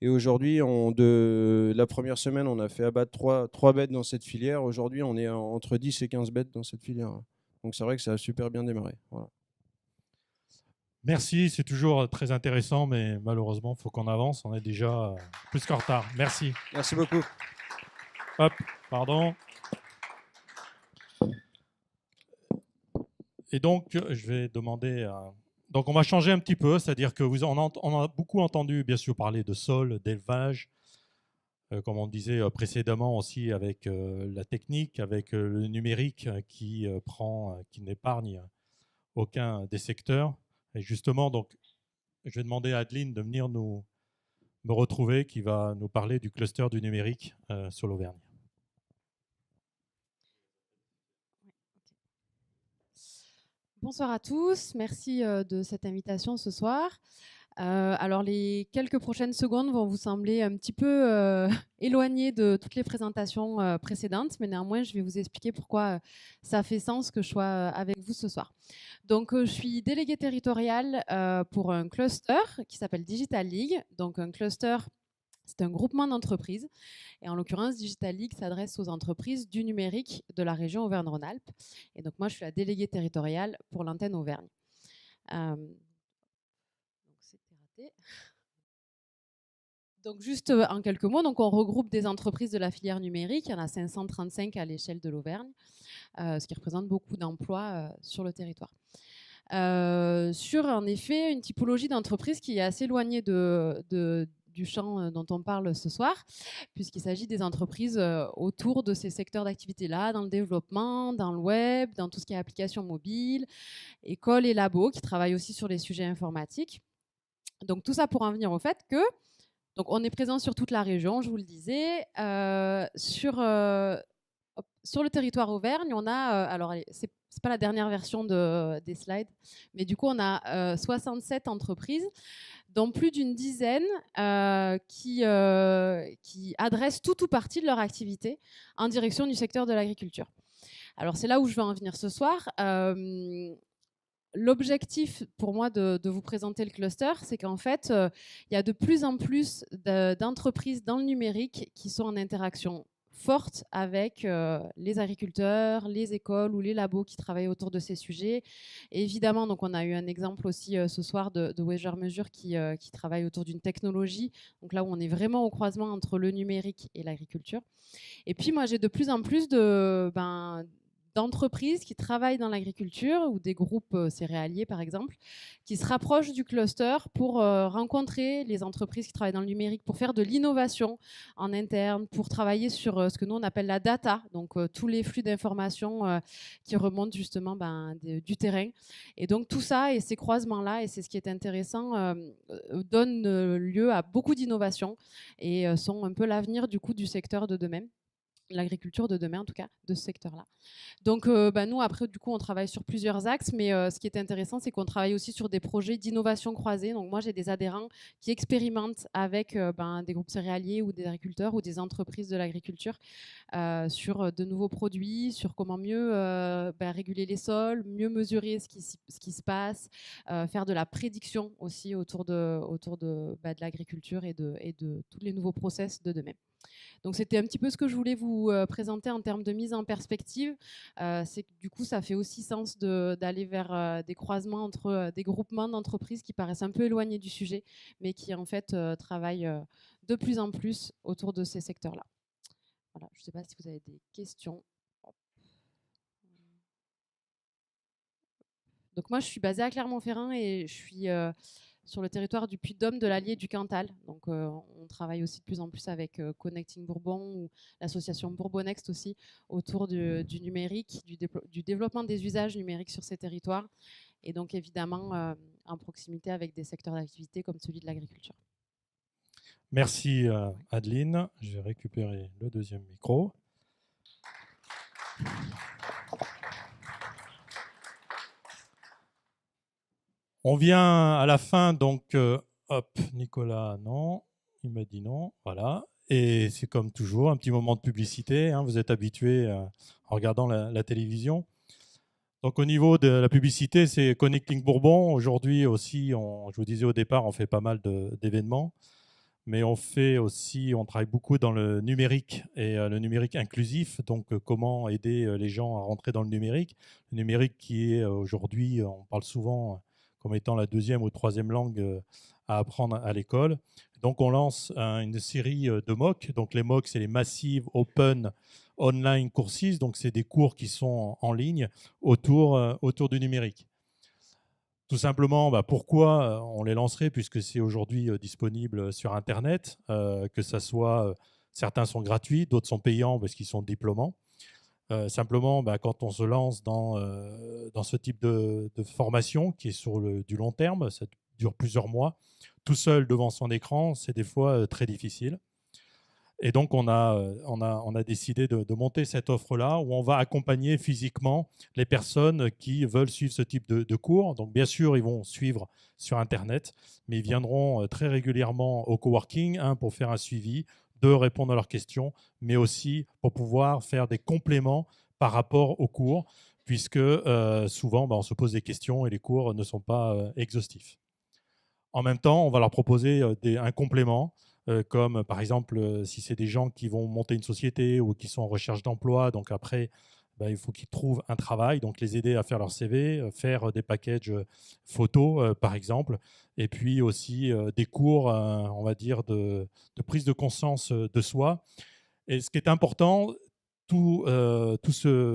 Et aujourd'hui, la première semaine, on a fait abattre 3 bêtes dans cette filière. Aujourd'hui, on est entre 10 et 15 bêtes dans cette filière. Donc c'est vrai que ça a super bien démarré. Voilà. Merci, c'est toujours très intéressant, mais malheureusement, il faut qu'on avance. On est déjà plus qu'en retard. Merci. Merci beaucoup. Hop, pardon. Et donc, je vais demander à... Donc, on va changer un petit peu, c'est-à-dire que on a beaucoup entendu, bien sûr, parler de sol, d'élevage, comme on disait précédemment aussi avec la technique, avec le numérique qui n'épargne aucun des secteurs. Et justement, donc, je vais demander à Adeline de venir me retrouver, qui va nous parler du cluster du numérique sur l'Auvergne. Bonsoir à tous, merci de cette invitation ce soir. Alors les quelques prochaines secondes vont vous sembler un petit peu éloignées de toutes les présentations précédentes, mais néanmoins je vais vous expliquer pourquoi ça fait sens que je sois avec vous ce soir. Donc je suis déléguée territoriale pour un cluster qui s'appelle Digital League. Donc un cluster, c'est un groupement d'entreprises. Et en l'occurrence, Digital League s'adresse aux entreprises du numérique de la région Auvergne-Rhône-Alpes. Et donc moi, je suis la déléguée territoriale pour l'antenne Auvergne. Donc c'était raté. Donc juste en quelques mots, donc on regroupe des entreprises de la filière numérique. Il y en a 535 à l'échelle de l'Auvergne, ce qui représente beaucoup d'emplois sur le territoire. Sur en effet une typologie d'entreprise qui est assez éloignée du champ dont on parle ce soir, puisqu'il s'agit des entreprises autour de ces secteurs d'activité-là, dans le développement, dans le web, dans tout ce qui est applications mobiles, écoles et labos, qui travaillent aussi sur les sujets informatiques. Donc tout ça pour en venir au fait que donc on est présent sur toute la région, je vous le disais. Sur le territoire Auvergne, on a, alors c'est pas la dernière version des slides, mais du coup on a 67 entreprises, dont plus d'une dizaine qui adressent tout ou partie de leur activité en direction du secteur de l'agriculture. Alors c'est là où je veux en venir ce soir. L'objectif pour moi de vous présenter le cluster, c'est qu'en fait, il y a de plus en plus d'entreprises dans le numérique qui sont en interaction forte avec les agriculteurs, les écoles ou les labos qui travaillent autour de ces sujets. Et évidemment, donc on a eu un exemple aussi ce soir de Wager Mesure qui travaille autour d'une technologie. Donc là où on est vraiment au croisement entre le numérique et l'agriculture. Et puis moi, j'ai de plus en plus d'entreprises qui travaillent dans l'agriculture ou des groupes céréaliers par exemple, qui se rapprochent du cluster pour rencontrer les entreprises qui travaillent dans le numérique, pour faire de l'innovation en interne, pour travailler sur ce que nous on appelle la data, donc tous les flux d'informations qui remontent justement du terrain. Et donc tout ça et ces croisements-là, et c'est ce qui est intéressant, donnent lieu à beaucoup d'innovations et sont un peu l'avenir du coup du secteur de demain. L'agriculture de demain en tout cas, de ce secteur-là. Donc nous après du coup on travaille sur plusieurs axes, mais ce qui est intéressant c'est qu'on travaille aussi sur des projets d'innovation croisée. Donc moi j'ai des adhérents qui expérimentent avec des groupes céréaliers ou des agriculteurs ou des entreprises de l'agriculture sur de nouveaux produits, sur comment mieux réguler les sols, mieux mesurer ce qui se passe, faire de la prédiction aussi autour de l'agriculture et de tous les nouveaux process de demain. Donc c'était un petit peu ce que je voulais vous présenter en termes de mise en perspective. C'est que du coup, ça fait aussi sens d'aller vers des croisements entre des groupements d'entreprises qui paraissent un peu éloignés du sujet, mais qui en fait travaillent de plus en plus autour de ces secteurs-là. Voilà, je ne sais pas si vous avez des questions. Donc moi, je suis basée à Clermont-Ferrand et je suis sur le territoire du Puy-de-Dôme, de l'Allier et du Cantal. Donc on travaille aussi de plus en plus avec Connecting Bourbon ou l'association Bourbonext aussi autour du numérique, du développement des usages numériques sur ces territoires et donc évidemment en proximité avec des secteurs d'activité comme celui de l'agriculture. Merci Adeline. Je vais récupérer le deuxième micro. On vient à la fin, donc, hop, Nicolas, non, il m'a dit non, voilà. Et c'est comme toujours, un petit moment de publicité, hein, vous êtes habitués en regardant la télévision. Donc au niveau de la publicité, c'est Connecting Bourbon. Aujourd'hui aussi, je vous disais au départ, on fait pas mal d'événements, mais on travaille beaucoup dans le numérique et le numérique inclusif. Donc comment aider les gens à rentrer dans le numérique. Le numérique qui est aujourd'hui, on parle souvent comme étant la deuxième ou troisième langue à apprendre à l'école. Donc on lance une série de MOOC. Donc les MOOC, c'est les Massive Open Online Courses. Donc c'est des cours qui sont en ligne autour du numérique. Tout simplement, pourquoi on les lancerait, puisque c'est aujourd'hui disponible sur Internet, que ça soit, certains sont gratuits, d'autres sont payants parce qu'ils sont diplômants. Simplement, quand on se lance dans ce type de formation qui est sur du long terme, ça dure plusieurs mois, tout seul devant son écran, c'est des fois très difficile. Et donc, on a décidé de monter cette offre-là où on va accompagner physiquement les personnes qui veulent suivre ce type de cours. Donc, bien sûr, ils vont suivre sur Internet, mais ils viendront très régulièrement au coworking, pour faire un suivi, 2, répondre à leurs questions, mais aussi pour pouvoir faire des compléments par rapport aux cours, puisque souvent, on se pose des questions et les cours ne sont pas exhaustifs. En même temps, on va leur proposer un complément, comme par exemple, si c'est des gens qui vont monter une société ou qui sont en recherche d'emploi, donc après, il faut qu'ils trouvent un travail, donc les aider à faire leur CV, faire des packages photos, par exemple, et puis aussi des cours, on va dire, de prise de conscience de soi. Et ce qui est important,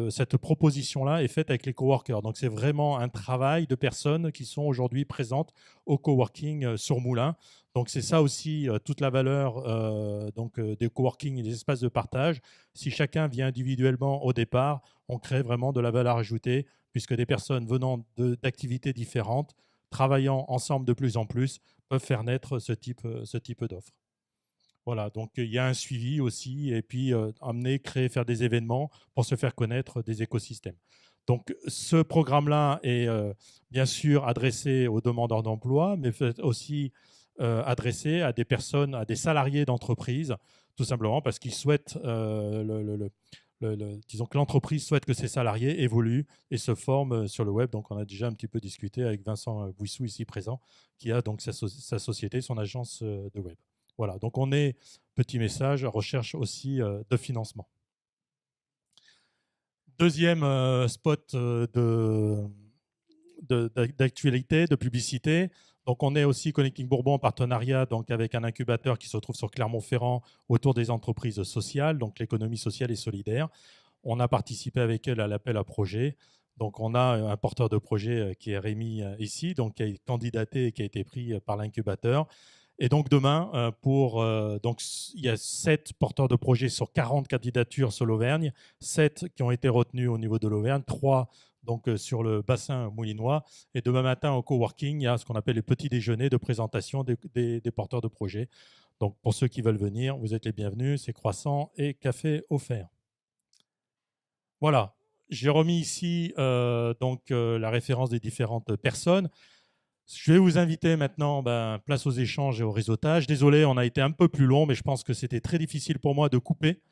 cette proposition-là est faite avec les coworkers. Donc, c'est vraiment un travail de personnes qui sont aujourd'hui présentes au coworking sur Moulins. Donc, c'est ça aussi toute la valeur des coworking et des espaces de partage. Si chacun vient individuellement au départ, on crée vraiment de la valeur ajoutée, puisque des personnes venant d'activités différentes, travaillant ensemble de plus en plus, peuvent faire naître ce type d'offre. Voilà, donc il y a un suivi aussi, et puis créer, faire des événements pour se faire connaître des écosystèmes. Donc ce programme-là est bien sûr adressé aux demandeurs d'emploi, mais aussi adressé à des personnes, à des salariés d'entreprise, tout simplement parce qu'ils souhaitent, disons que l'entreprise souhaite que ses salariés évoluent et se forment sur le web. Donc on a déjà un petit peu discuté avec Vincent Bouissou ici présent, qui a donc sa société, son agence de web. Voilà, donc on est, petit message, recherche aussi de financement. Deuxième spot d'actualité, de publicité. Donc on est aussi Connecting Bourbon en partenariat donc, avec un incubateur qui se trouve sur Clermont-Ferrand autour des entreprises sociales, donc l'économie sociale et solidaire. On a participé avec elle à l'appel à projet. Donc on a un porteur de projet qui est Rémi ici, donc qui a candidaté et qui a été pris par l'incubateur. Et donc demain, donc il y a 7 porteurs de projets sur 40 candidatures sur l'Auvergne, 7 qui ont été retenus au niveau de l'Auvergne, 3 donc, sur le bassin moulinois. Et demain matin, au coworking, il y a ce qu'on appelle les petits déjeuners de présentation des porteurs de projets. Donc pour ceux qui veulent venir, vous êtes les bienvenus, c'est croissant et café offert. Voilà, j'ai remis ici la référence des différentes personnes. Je vais vous inviter maintenant, place aux échanges et au réseautage. Désolé, on a été un peu plus long, mais je pense que c'était très difficile pour moi de couper,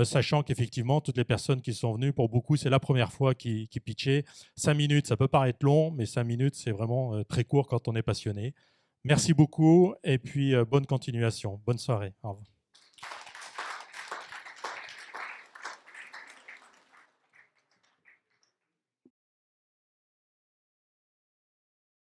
sachant qu'effectivement, toutes les personnes qui sont venues, pour beaucoup, c'est la première fois qu'ils pitchaient. 5 minutes, ça peut paraître long, mais 5 minutes, c'est vraiment très court quand on est passionné. Merci beaucoup et puis bonne continuation. Bonne soirée. Au revoir.